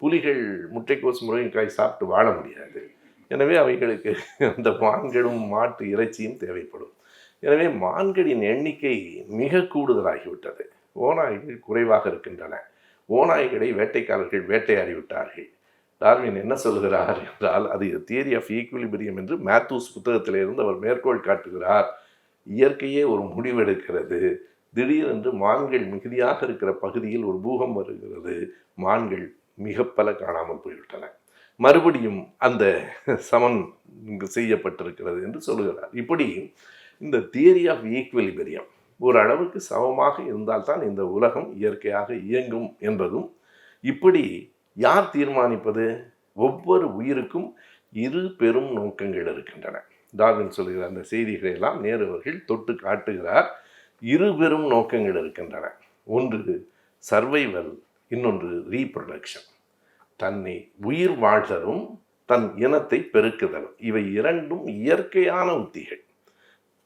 புலிகள் முட்டைக்கோஸ் முருங்கைக்காய் சாப்பிட்டு வாழ முடியாது. எனவே அவைகளுக்கு அந்த மான்களும் மாட்டு இறைச்சியும் தேவைப்படும். எனவே மான்களின் எண்ணிக்கை மிக கூடுதலாகிவிட்டது, ஓநாய்கள் குறைவாக இருக்கின்றன. ஓநாய்களை வேட்டைக்காரர்கள் வேட்டையாடி விட்டார்கள். டார்வின் என்ன சொல்கிறார் என்றால், அது தியரி ஆஃப் ஈக்விலிபிரியம் என்று மேத்யூஸ் புத்தகத்திலிருந்து அவர் மேற்கோள் காட்டுகிறார். இயற்கையே ஒரு முடிவெடுக்கிறது. திடீரென்று மான்கள் மிகுதியாக இருக்கிற பகுதியில் ஒரு பூகம் வருகிறது, மான்கள் மிக பல காணாமல் போய்விட்டன. மறுபடியும் அந்த சமன் செய்யப்பட்டிருக்கிறது என்று சொல்லுகிறார். இப்படி இந்த தியரி ஆஃப் ஈக்விலிபிரியம் ஒரு அளவுக்கு சமமாக இருந்தால்தான் இந்த உலகம் இயற்கையாக இயங்கும் என்பதும், இப்படி யார் தீர்மானிப்பது? ஒவ்வொரு உயிருக்கும் 2 பெரும் நோக்கங்கள் இருக்கின்றன. டார்வின் சொல்லுகிற அந்த செய்திகளை எல்லாம் நேரு அவர்கள் தொட்டு காட்டுகிறார். 2 பெரும் நோக்கங்கள் இருக்கின்றன. ஒன்று சர்வைவல், இன்னொன்று ரீப்ரொடக்ஷன். தன்னை உயிர் வாழ்தலும் தன் இனத்தை பெருக்குதலும், இவை 2ம் இயற்கையான உத்திகள்.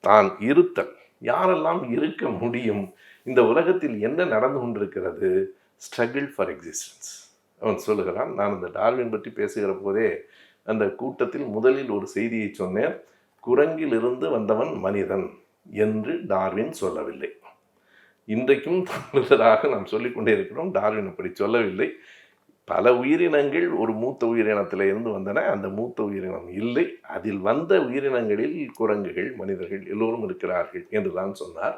தான் இருத்தல், யாரெல்லாம் இருக்க முடியும்? இந்த உலகத்தில் என்ன நடந்து கொண்டிருக்கிறது? Struggle for existence. அவன் சொல்லுகிறான். நான் இந்த டார்வின் பற்றி பேசுகிற போதே அந்த கூட்டத்தில் முதலில் ஒரு செய்தியை சொன்னேன். குரங்கிலிருந்து வந்தவன் மனிதன், என்று டார்வின் சொல்லவில்லை. இன்றைக்கும் தமிழராக நாம் சொல்லிக்கொண்டே இருக்கிறோம், டார்வின் அப்படி சொல்லவில்லை. பல உயிரினங்கள் ஒரு மூத்த உயிரினத்தில் இருந்து வந்தன, அந்த மூத்த உயிரினம் இல்லை. அதில் வந்த உயிரினங்களில் குரங்குகள், மனிதர்கள் எல்லோரும் இருக்கிறார்கள் என்று தான் சொன்னார்.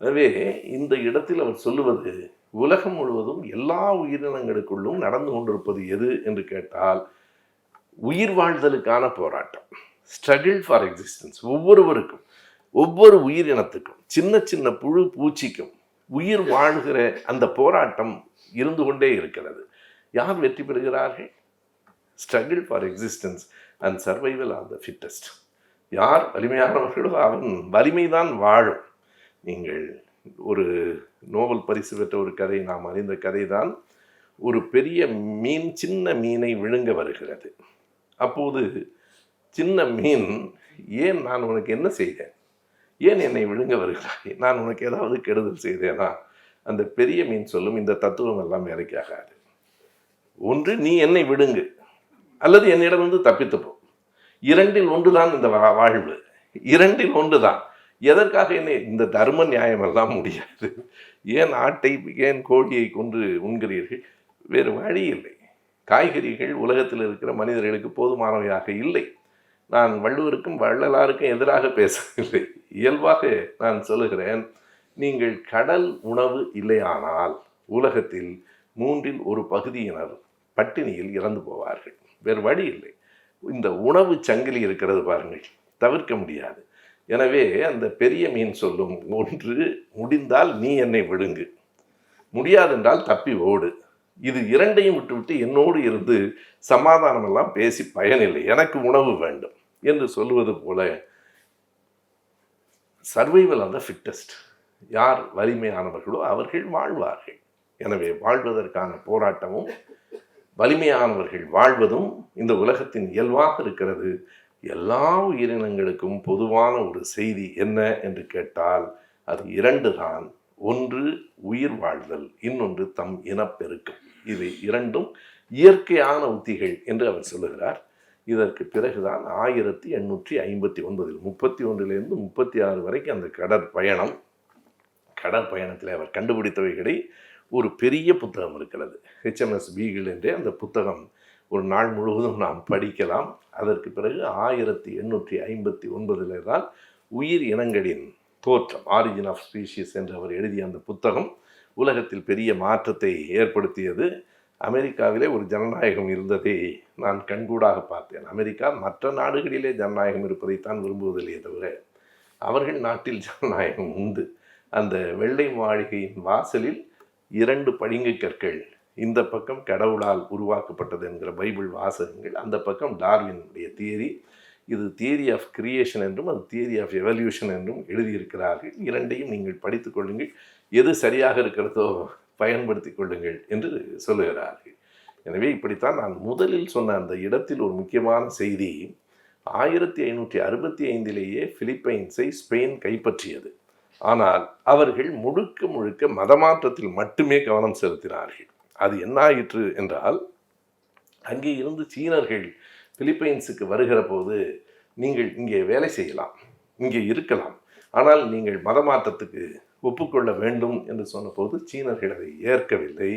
எனவே இந்த இடத்தில் அவர் சொல்லுவது, உலகம் முழுவதும் எல்லா உயிரினங்களுக்குள்ளும் நடந்து கொண்டிருப்பது எது என்று கேட்டால், உயிர் வாழ்தலுக்கான போராட்டம், ஸ்ட்ரகிள் ஃபார் எக்ஸிஸ்டன்ஸ். ஒவ்வொருவருக்கும், ஒவ்வொரு உயிரினத்துக்கும், சின்ன சின்ன புழு பூச்சிக்கும் உயிர் வாழ்கிற அந்த போராட்டம் இருந்து கொண்டே இருக்கிறது. யார் வெற்றி பெறுகிறார்கள்? Struggle for existence and survival of the fittest. யார் வலிமையானவர்களோ அவன் வலிமைதான் வாழும். நீங்கள் ஒரு நோபல் பரிசு பெற்ற ஒரு கதை, நாம் அறிந்த கதை தான். ஒரு பெரிய மீன் சின்ன மீனை விழுங்க வருகிறது. அப்போது சின்ன மீன், ஏன் நான் உனக்கு என்ன செய்தேன், ஏன் என்னை விழுங்க வருகிறாய், நான் உனக்கு ஏதாவது கெடுதல் செய்தேனா? அந்த பெரிய மீன் சொல்லும், இந்த தத்துவம் எல்லாம் வேலைக்காகாது. ஒன்று நீ என்னை விடுங்கு, அல்லது என்னிடமிருந்து தப்பித்துப்போ. இரண்டில் ஒன்றுதான் இந்த வாழ்வு, இரண்டில் ஒன்றுதான். எதற்காக என்னை இந்த தர்ம நியாயம் எல்லாம் முடியாது. ஏன் ஆட்டை, ஏன் கோழியை கொன்று உண்கிறீர்கள்? வேறு வழி இல்லை. காய்கறிகள் உலகத்தில் இருக்கிற மனிதர்களுக்கு போதுமானவையாக இல்லை. நான் வள்ளுவருக்கும் வள்ளலாருக்கும் எதிராக பேசவில்லை, இயல்பாக நான் சொல்லுகிறேன். நீங்கள் கடல் உணவு இல்லையானால் உலகத்தில் 1/3 பகுதியினர் பட்டினியில் இறந்து போவார்கள். வேறு வழி இல்லை. இந்த உணவு சங்கிலி இருக்கிறது பாருங்கள், தவிர்க்க முடியாது. எனவே அந்த பெரிய மீன் சொல்லும், ஒன்று முடிந்தால் நீ என்னை விழுங்கு, முடியாதென்றால் தப்பி ஓடு. இது இரண்டையும் விட்டுவிட்டு என்னோடு இருந்து சமாதானமெல்லாம் பேசி பயனில்லை, எனக்கு உணவு வேண்டும் என்று சொல்லுவது போல சர்வைவல் ஆஃப் த ஃபிட்டஸ்ட். யார் வலிமையானவர்களோ அவர்கள் வாழ்வார்கள். எனவே வாழ்வதற்கான போராட்டமும் வலிமையானவர்கள் வாழ்வதும் இந்த உலகத்தின் இயல்பாக இருக்கிறது. எல்லா உயிரினங்களுக்கும் பொதுவான ஒரு செய்தி என்ன என்று கேட்டால் அது 2 தான். ஒன்று உயிர் வாழ்தல், இன்னொன்று தம் இனப்பெருக்கம். இவை 2ம் இயற்கையான உத்திகள் என்று அவர் சொல்லுகிறார். இதற்கு பிறகுதான் 1859 31லிருந்து 36 வரைக்கும் அந்த கடற்பயணத்தில் அவர் கண்டுபிடித்தவைகளை ஒரு பெரிய புத்தகம் இருக்கிறது, HMS பீகிள் என்றே. அந்த புத்தகம் ஒரு நாள் முழுவதும் நாம் படிக்கலாம். அதற்கு பிறகு 1859 தான் உயிர் இனங்களின் தோற்றம், ஆரிஜின் ஆஃப் ஸ்பீஷீஸ் என்று அவர் எழுதிய அந்த புத்தகம் உலகத்தில் பெரிய மாற்றத்தை ஏற்படுத்தியது. அமெரிக்காவிலே ஒரு ஜனநாயகம் இருந்ததை நான் கண்கூடாக பார்த்தேன். அமெரிக்கா மற்ற நாடுகளிலே ஜனநாயகம் இருப்பதைத்தான் விரும்புவதில்லையே தவிர அவர்கள் நாட்டில் ஜனநாயகம் உண்டு. அந்த வெள்ளை மாளிகையின் வாசலில் 2 பளிங்கு கற்கள், இந்த பக்கம் கடவுளால் உருவாக்கப்பட்டது என்கிற பைபிள் வாசகங்கள், அந்த பக்கம் டார்வினுடைய தியரி. இது தியரி ஆஃப் கிரியேஷன் என்றும் அது தியரி ஆஃப் எவல்யூஷன் என்றும் எழுதியிருக்கிறார்கள். இரண்டையும் நீங்கள் படித்து கொள்ளுங்கள், எது சரியாக இருக்கிறதோ பயன்படுத்தி கொள்ளுங்கள் என்று சொல்லுகிறார்கள். எனவே இப்படித்தான் நான் முதலில் சொன்ன அந்த இடத்தில் ஒரு முக்கியமான செய்தி, 1565 பிலிப்பைன்ஸை ஸ்பெயின் கைப்பற்றியது. ஆனால் அவர்கள் முழுக்க மதமாற்றத்தில் மட்டுமே கவனம் செலுத்தினார்கள். அது என்ன ஆயிற்று என்றால், அங்கே இருந்து சீனர்கள் பிலிப்பைன்ஸுக்கு வருகிற போது, நீங்கள் இங்கே வேலை செய்யலாம், இங்கே இருக்கலாம், ஆனால் நீங்கள் மதமாற்றத்துக்கு ஒப்புக்கொள்ள வேண்டும் என்று சொன்னபோது சீனர்கள் அதை ஏற்கவில்லை.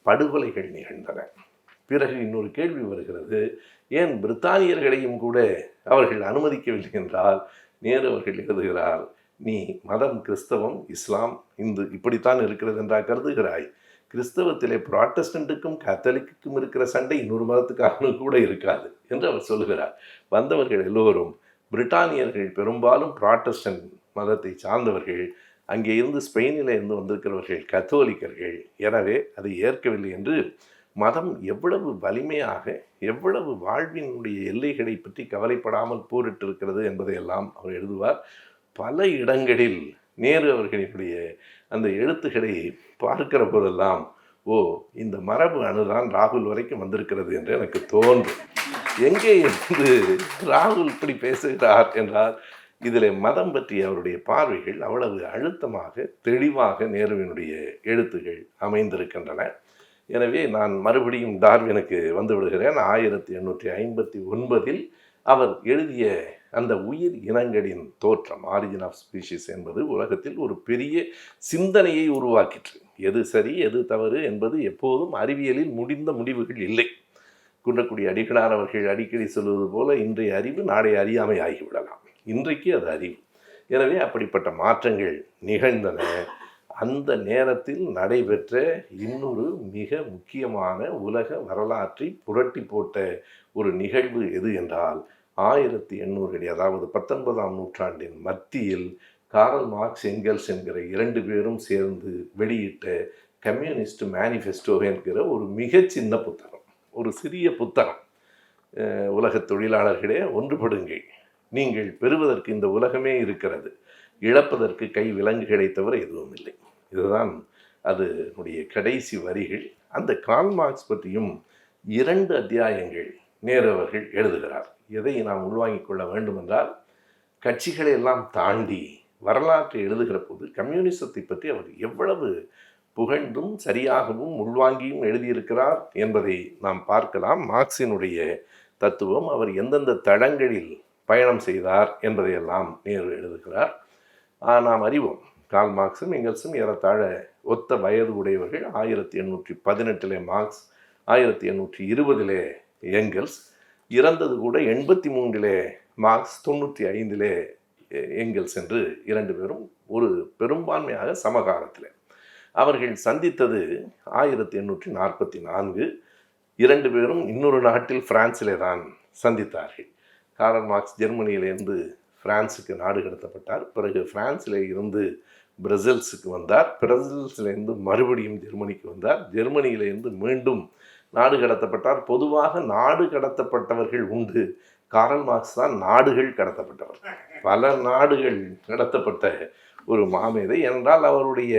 படுகொலைகள் நிகழ்ந்தன. பிறகு இன்னொரு கேள்வி வருகிறது, ஏன் பிரித்தானியர்களையும் கூட அவர்கள் அனுமதிக்கவில்லை என்றால், நேரு அவர்கள் எழுதுகிறார், நீ மதம் கிறிஸ்தவம், இஸ்லாம், இந்து இப்படித்தான் இருக்கிறது என்றா கருதுகிறாய்? கிறிஸ்தவத்திலே புராட்டஸ்டண்ட்டுக்கும் கத்தோலிக்குக்கும் இருக்கிற சண்டை இன்னொரு மதத்துக்காரனு கூட இருக்காது என்று அவர் சொல்லுகிறார். வந்தவர்கள் எல்லோரும் பிரிட்டானியர்கள், பெரும்பாலும் புராட்டஸ்டன்ட் மதத்தை சார்ந்தவர்கள், அங்கே இருந்து ஸ்பெயினில் இருந்து வந்திருக்கிறவர்கள் கத்தோலிக்கர்கள். எனவே அதை ஏற்கவில்லை என்று மதம் எவ்வளவு வலிமையாக, எவ்வளவு வாழ்வினுடைய எல்லைகளை பற்றி கவலைப்படாமல் போரிட்டிருக்கிறது என்பதையெல்லாம் அவர் எழுதுவார். பல இடங்களில் நேரு அவர்களுடைய அந்த எழுத்துக்களை பார்க்கிற போதெல்லாம், ஓ, இந்த மரபு அணுதான் ராகுல் வரைக்கும் வந்திருக்கிறது என்று எனக்கு தோன்றும். எங்கே இருந்து ராகுல் இப்படி பேசுகிறார் என்றால், இதில் மதம் பற்றிய அவருடைய பார்வைகள் அவ்வளவு அழுத்தமாக, தெளிவாக நேருவினுடைய எழுத்துகள் அமைந்திருக்கின்றன. எனவே நான் மறுபடியும் டார்வினுக்கு வந்து விடுகிறேன். 1859 அவர் எழுதிய அந்த உயிர் இனங்களின் தோற்றம், ஆரிஜின் ஆஃப் ஸ்பீஷிஸ் என்பது உலகத்தில் ஒரு பெரிய சிந்தனையை உருவாக்கிற்று. எது சரி எது தவறு என்பது எப்போதும் அறிவியலில் முடிந்த முடிவுகள் இல்லை. குன்றக்குடி அடிகளார் அவர்கள் அடிக்கடி சொல்வது போல, இன்றைய அறிவு நாளைய அறியாமை ஆகிவிடலாம். இன்றைக்கு அது அறிவு. எனவே அப்படிப்பட்ட மாற்றங்கள் நிகழ்ந்தன. அந்த நேரத்தில் நடைபெற்ற இன்னொரு மிக முக்கியமான உலக வரலாற்றை புரட்டி போட்ட ஒரு நிகழ்வு எது என்றால் 1800 அதாவது 19ஆம் நூற்றாண்டின் மத்தியில் காரல் மார்க்ஸ், எங்கெல்ஸ் என்கிற 2 பேரும் சேர்ந்து வெளியிட்ட கம்யூனிஸ்ட் மேனிஃபெஸ்டோ என்கிற ஒரு மிக சின்ன புத்தகம், ஒரு சிறிய புத்தகம். உலக தொழிலாளர்களே ஒன்றுபடுங்கள், நீங்கள் பெறுவதற்கு இந்த உலகமே இருக்கிறது, இழப்பதற்கு கை விலங்குகளை தவிர எதுவும் இல்லை. இதுதான் அதனுடைய கடைசி வரிகள். அந்த கார்ல் மார்க்ஸ் பற்றியும் 2 அத்தியாயங்கள் நேரு அவர்கள் எழுதுகிறார். எதை நாம் உள்வாங்கிக் கொள்ள வேண்டும் என்றால், கட்சிகளை எல்லாம் தாண்டி வரலாற்றை எழுதுகிற போது கம்யூனிசத்தை பற்றி அவர் எவ்வளவு புகழ்ந்தும் சரியாகவும் உள்வாங்கியும் எழுதியிருக்கிறார் என்பதை நாம் பார்க்கலாம். மார்க்சினுடைய தத்துவம், அவர் எந்தெந்த தடங்களில் பயணம் செய்தார் என்பதையெல்லாம் நேரு எழுதுகிறார். நாம் அறிவோம், கார்ல் மார்க்ஸும் எங்கெல்ஸும் ஏறத்தாழ ஒத்த வயது உடையவர்கள். 1818 மார்க்ஸ், 1820 எங்கெல்ஸ். இறந்தது கூட 83 மார்க்ஸ், 95 எங்கெல்ஸ் என்று 2 பேரும் ஒரு பெரும்பான்மையாக சமகாலத்தில். அவர்கள் சந்தித்தது 1844. 2 பேரும் இன்னொரு நாட்டில் பிரான்சிலே தான் சந்தித்தார்கள். கார்ல் மார்க்ஸ் ஜெர்மனியிலிருந்து பிரான்ஸுக்கு நாடு கடத்தப்பட்டார். பிறகு பிரான்சில் இருந்து பிரசல்ஸுக்கு வந்தார். பிரசல்ஸிலிருந்து மறுபடியும் ஜெர்மனிக்கு வந்தார். ஜெர்மனியிலிருந்து மீண்டும் நாடு கடத்தப்பட்டார். பொதுவாக நாடு கடத்தப்பட்டவர்கள் உண்டு, கார்ல் மார்க்ஸ் தான் நாடுகள் கடத்தப்பட்டவர். பல நாடுகள் கடத்தப்பட்ட ஒரு மாமேதை. என்றால் அவருடைய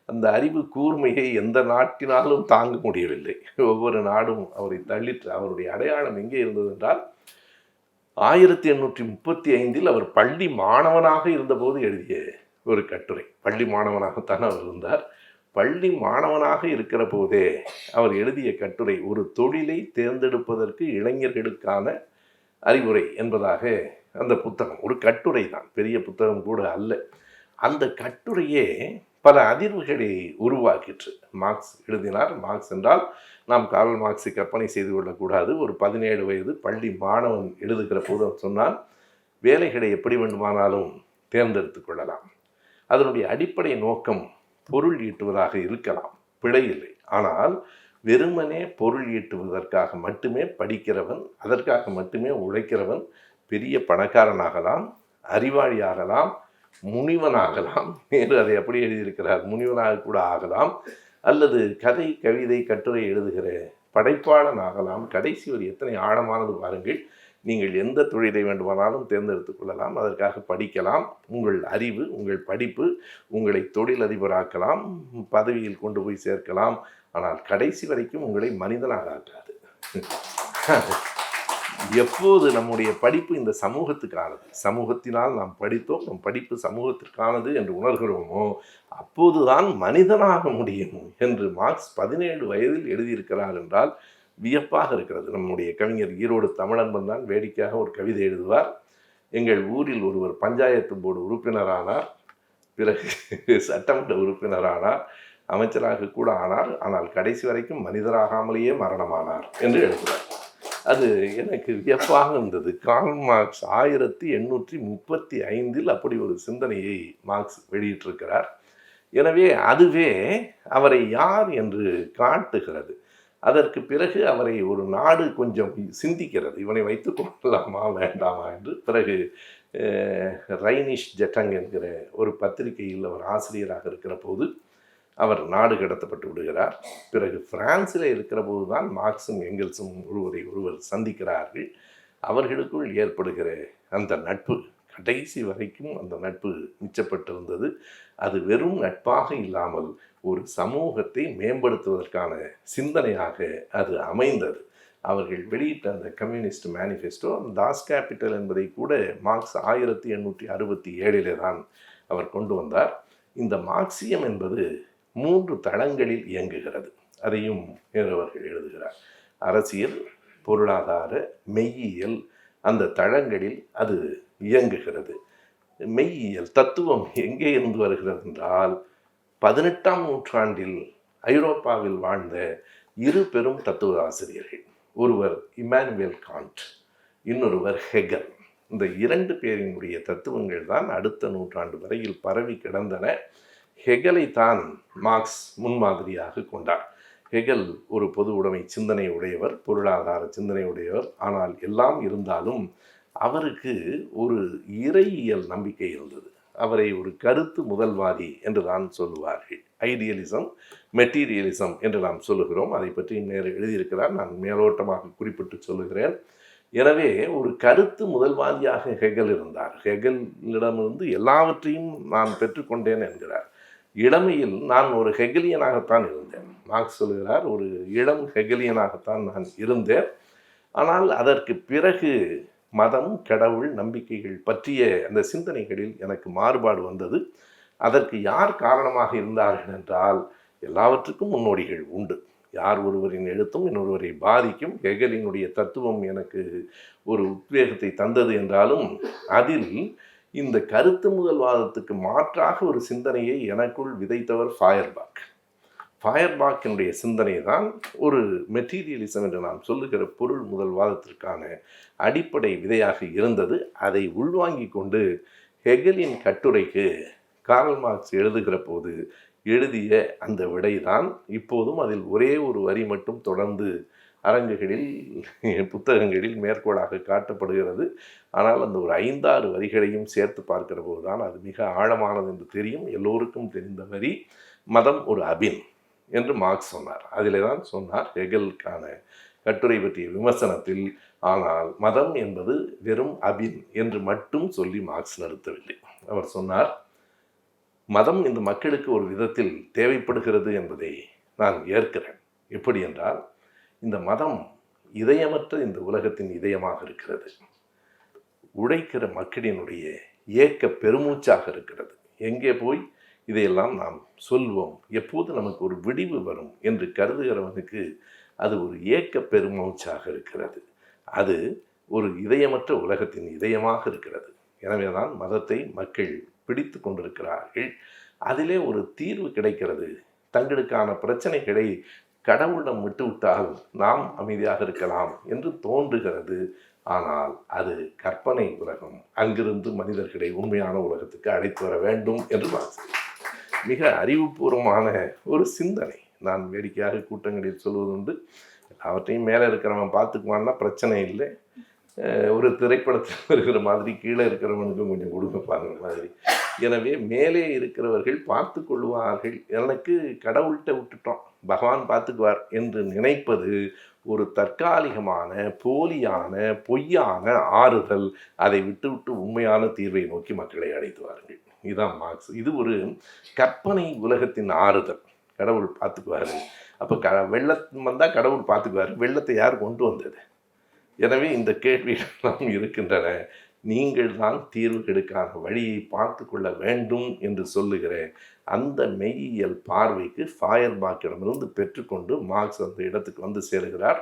அந்த அறிவு கூர்மையை எந்த நாட்டினாலும் தாங்க முடியவில்லை. ஒவ்வொரு நாடும் அவரை தள்ளிற்று. அவருடைய அடையாளம் எங்கே இருந்தது என்றால், 1835 அவர் பள்ளி மாணவனாக இருந்தபோது எழுதிய ஒரு கட்டுரை. பள்ளி மாணவனாகத்தான் அவர் இருந்தார். பள்ளி மாணவனாக இருக்கிற போதே அவர் எழுதிய கட்டுரை, ஒரு தொழிலை தேர்ந்தெடுப்பதற்கு இளைஞர்களுக்கான அறிவுரை என்பதாக அந்த புத்தகம். ஒரு கட்டுரை தான், பெரிய புத்தகம் கூட அல்ல. அந்த கட்டுரையே பல அதிர்வுகளை உருவாக்கிற்று. மார்க்ஸ் எழுதினார். மார்க்ஸ் என்றால் நாம் கார்ல் மார்க்ஸை கற்பனை செய்து கொள்ளக்கூடாது. ஒரு 17 வயது பள்ளி மாணவன் எழுதுகிற போது சொன்னால், வேலைகளை எப்படி வேண்டுமானாலும் தேர்ந்தெடுத்து கொள்ளலாம், அதனுடைய அடிப்படை நோக்கம் பொருள் ஈட்டுவதாக இருக்கலாம், பிழை இல்லை. ஆனால் வெறுமனே பொருள் ஈட்டுவதற்காக மட்டுமே படிக்கிறவன், அதற்காக மட்டுமே உழைக்கிறவன் பெரிய பணக்காரனாகலாம், அறிவாளியாகலாம், முனிவனாகலாம். நேரு அதை அப்படி எழுதியிருக்கிறார். முனிவனாக கூட ஆகலாம், அல்லது கதை, கவிதை, கட்டுரை எழுதுகிற படைப்பாளன் ஆகலாம். கடைசி ஒரு எத்தனை ஆழமானது பாருங்கள். நீங்கள் எந்த தொழிலை வேண்டுமானாலும் தேர்ந்தெடுத்து கொள்ளலாம், அதற்காக படிக்கலாம். உங்கள் அறிவு, உங்கள் படிப்பு உங்களை தொழிலதிபராக்கலாம், பதவியில் கொண்டு போய் சேர்க்கலாம். ஆனால் கடைசி வரைக்கும் உங்களை மனிதனாக ஆக்காது. எப்போது நம்முடைய படிப்பு இந்த சமூகத்துக்கானது, சமூகத்தினால் நாம் படித்தோம், நம் படிப்பு சமூகத்திற்கானது என்று உணர்கிறோமோ, அப்போதுதான் மனிதனாக முடியும் என்று மார்க்ஸ் 17 வயதில் எழுதியிருக்கிறார் என்றால் வியப்பாக இருக்கிறது. நம்முடைய கவிஞர் ஈரோடு தமிழன்பன் தான் வேடிக்கையாக ஒரு கவிதை எழுதுவார். எங்கள் ஊரில் ஒருவர் பஞ்சாயத்து போர்டு உறுப்பினரானார், பிறகு சட்டமன்ற உறுப்பினரானார், அமைச்சராக கூட ஆனார், ஆனால் கடைசி வரைக்கும் மனிதராகாமலேயே மரணமானார் என்று எழுதுவார். அது எனக்கு வியப்பாக இருந்தது. கார்ல் மார்க்ஸ் 1835 அப்படி ஒரு சிந்தனையை மார்க்ஸ் வெளியிட்டிருக்கிறார். எனவே அதுவே அவரை யார் என்று காட்டுகிறது. அதற்கு பிறகு அவரை ஒரு நாடு கொஞ்சம் சிந்திக்கிறது, இவனை வைத்துக் கொள்ளலாமா வேண்டாமா என்று. பிறகு ரைனிஷ் ஜெட்டங் என்கிற ஒரு பத்திரிகையில் அவர் ஆசிரியராக இருக்கிற போது அவர் நாடு கடத்தப்பட்டு விடுகிறார். பிறகு பிரான்சில் இருக்கிற போது தான் மார்க்ஸும் எங்கெல்ஸும் ஒருவரை ஒருவர் சந்திக்கிறார்கள். அவர்களுக்குள் ஏற்படுகிற அந்த நட்பு கடைசி வரைக்கும் அந்த நட்பு மிச்சப்பட்டிருந்தது. அது வெறும் நட்பாக இல்லாமல் ஒரு சமூகத்தை மேம்படுத்துவதற்கான சிந்தனையாக அது அமைந்தது. அவர்கள் வெளியிட்ட அந்த கம்யூனிஸ்ட் மேனிஃபெஸ்டோ, தாஸ் கேபிட்டல் என்பதை கூட மார்க்ஸ் 1867 தான் அவர் கொண்டு வந்தார். இந்த மார்க்சியம் என்பது 3 தளங்களில் இயங்குகிறது. அதையும் நேரு அவர்கள் எழுதுகிறார். அரசியல், பொருளாதார, மெய்யியல், அந்த தளங்களில் அது இயங்குகிறது. மெய்யியல் தத்துவம் எங்கே இருந்து வருகிறது என்றால் 18ஆம் நூற்றாண்டில் ஐரோப்பாவில் வாழ்ந்த இரு பெரும் தத்துவ ஆசிரியர்கள், ஒருவர் இமானுவேல் காண்ட், இன்னொருவர் ஹெகல். இந்த இரண்டு பேரினுடைய தத்துவங்கள் தான் அடுத்த நூற்றாண்டு வரையில் பரவி கிடந்தன. ஹெகலை தான் மார்க்ஸ் முன்மாதிரியாக கொண்டார். ஹெகல் ஒரு பொது உடைமை சிந்தனை உடையவர், பொருளாதார சிந்தனை உடையவர். ஆனால் எல்லாம் இருந்தாலும் அவருக்கு ஒரு இறையியல் நம்பிக்கை இருந்தது. அவரை ஒரு கருத்து முதல்வாதி என்று தான் சொல்லுவார்கள். ஐடியலிசம், மெட்டீரியலிசம் என்று நாம் சொல்லுகிறோம். அதை பற்றி எழுதியிருக்கிறார், நான் மேலோட்டமாக குறிப்பிட்டு சொல்லுகிறேன். எனவே ஒரு கருத்து முதல்வாதியாக ஹெகல் இருந்தார். ஹெகலிடமிருந்து எல்லாவற்றையும் நான் பெற்றுக்கொண்டேன் என்கிறார். இளமையில் நான் ஒரு ஹெகலியனாகத்தான் இருந்தேன். மார்க்ஸ் சொல்கிறார், ஒரு இளம் ஹெகலியனாகத்தான் நான் இருந்தேன். ஆனால் அதற்கு பிறகு மதம், கடவுள், நம்பிக்கைகள் பற்றிய அந்த சிந்தனைகளில் எனக்கு மாறுபாடு வந்தது. அதற்கு யார் காரணமாக இருந்தார்கள் என்றால், எல்லாவற்றுக்கும் முன்னோடிகள் உண்டு. யார் ஒருவரின் எழுத்தும் இன்னொருவரை பாதிக்கும். ஹெகலினுடைய தத்துவம் எனக்கு ஒரு உத்வேகத்தை தந்தது என்றாலும், அதில் இந்த கருத்து முதல்வாதத்துக்கு மாற்றாக ஒரு சிந்தனையை எனக்குள் விதைத்தவர் ஃபயர்பாக். ஃபயர்பாக்கினுடைய சிந்தனை தான் ஒரு மெட்டீரியலிசம் என்று நாம் சொல்லுகிற பொருள் முதல்வாதத்திற்கான அடிப்படை விதையாக இருந்தது. அதை உள்வாங்கி கொண்டு ஹெகலின் கட்டுரைக்கு கார்ல் மார்க்ஸ் எழுதுகிற போது எழுதிய அந்த விடைதான் இப்போதும் அதில் ஒரே ஒரு வரி மட்டும் தொடர்ந்து அரங்குகளில், புத்தகங்களில் மேற்கோளாக காட்டப்படுகிறது. ஆனால் அந்த ஒரு 5-6 வரிகளையும் சேர்த்து பார்க்கிற போது தான் அது மிக ஆழமானது என்று தெரியும். எல்லோருக்கும் தெரிந்த வரி, மதம் ஒரு அபின் என்று மார்க்ஸ் சொன்னார். அதிலே தான் சொன்னார் ஹெகலுக்கான கட்டுரை பற்றிய விமர்சனத்தில், ஆனால் மதம் என்பது வெறும் அபின் என்று மட்டும் சொல்லி மார்க்ஸ் நிறுத்தவில்லை. அவர் சொன்னார், மதம் இந்த மக்களுக்கு ஒரு விதத்தில் தேவைப்படுகிறது என்பதை நான் ஏற்கிறேன். எப்படி என்றால், இந்த மதம் இதயமற்ற இந்த உலகத்தின் இதயமாக இருக்கிறது. உழைக்கிற மக்களினுடைய ஏக்க பெருமூச்சாக இருக்கிறது. எங்கே போய் இதையெல்லாம் நாம் சொல்வோம், எப்போது நமக்கு ஒரு விடிவு வரும் என்று கருதுகிறவனுக்கு அது ஒரு ஏக்க பெருமூச்சாக இருக்கிறது. அது ஒரு இதயமற்ற உலகத்தின் இதயமாக இருக்கிறது. எனவே தான் மதத்தை மக்கள் பிடித்து கொண்டிருக்கிறார்கள். அதிலே ஒரு தீர்வு கிடைக்கிறது. தங்களுக்கான பிரச்சனைகளை கடவுளிடம் விட்டுவிட்டால் நாம் அமைதியாக இருக்கலாம் என்று தோன்றுகிறது. ஆனால் அது கற்பனை உலகம். அங்கிருந்து மனிதர்களை உண்மையான உலகத்துக்கு அழைத்து வர வேண்டும் என்று மிக அறிவுபூர்வமான ஒரு சிந்தனை. நான் வேடிக்கையாக கூட்டங்களில் சொல்வதுண்டு, அவற்றையும் மேலே இருக்கிறவன் பார்த்துக்குவான்னா பிரச்சனை இல்லை, ஒரு திரைப்படத்தில் இருக்கிற மாதிரி கீழே இருக்கிறவனுக்கும் கொஞ்சம் கொடுப்பாங்கிற மாதிரி. எனவே மேலே இருக்கிறவர்கள் பார்த்து கொள்வார்கள், எனக்கு கடவுள்கிட்ட விட்டுட்டோம், பகவான் பார்த்துக்குவார் என்று நினைப்பது ஒரு தற்காலிகமான, போலியான, பொய்யான ஆறுதல். அதை விட்டு உண்மையான தீர்வை நோக்கி மக்களை அழைத்து வாருங்கள். இதுதான் மார்க்ஸ். இது ஒரு கற்பனை உலகத்தின் ஆறுதல். கடவுள் பார்த்துக்குவார். அப்போ வெள்ளம் வந்தால் கடவுள் பார்த்துக்குவார். வெள்ளத்தை யார் கொண்டு வந்தது? எனவே இந்த கேள்விகளெல்லாம் இருக்கின்றன. நீங்கள் தான் தீர்வுகளுக்கான வழியை பார்த்து கொள்ள வேண்டும் என்று சொல்லுகிற அந்த மெய்யியல் பார்வைக்கு ஃபயர்பாக்கிடமிருந்து பெற்றுக்கொண்டு மார்க்ஸ் அந்த இடத்துக்கு வந்து சேருகிறார்.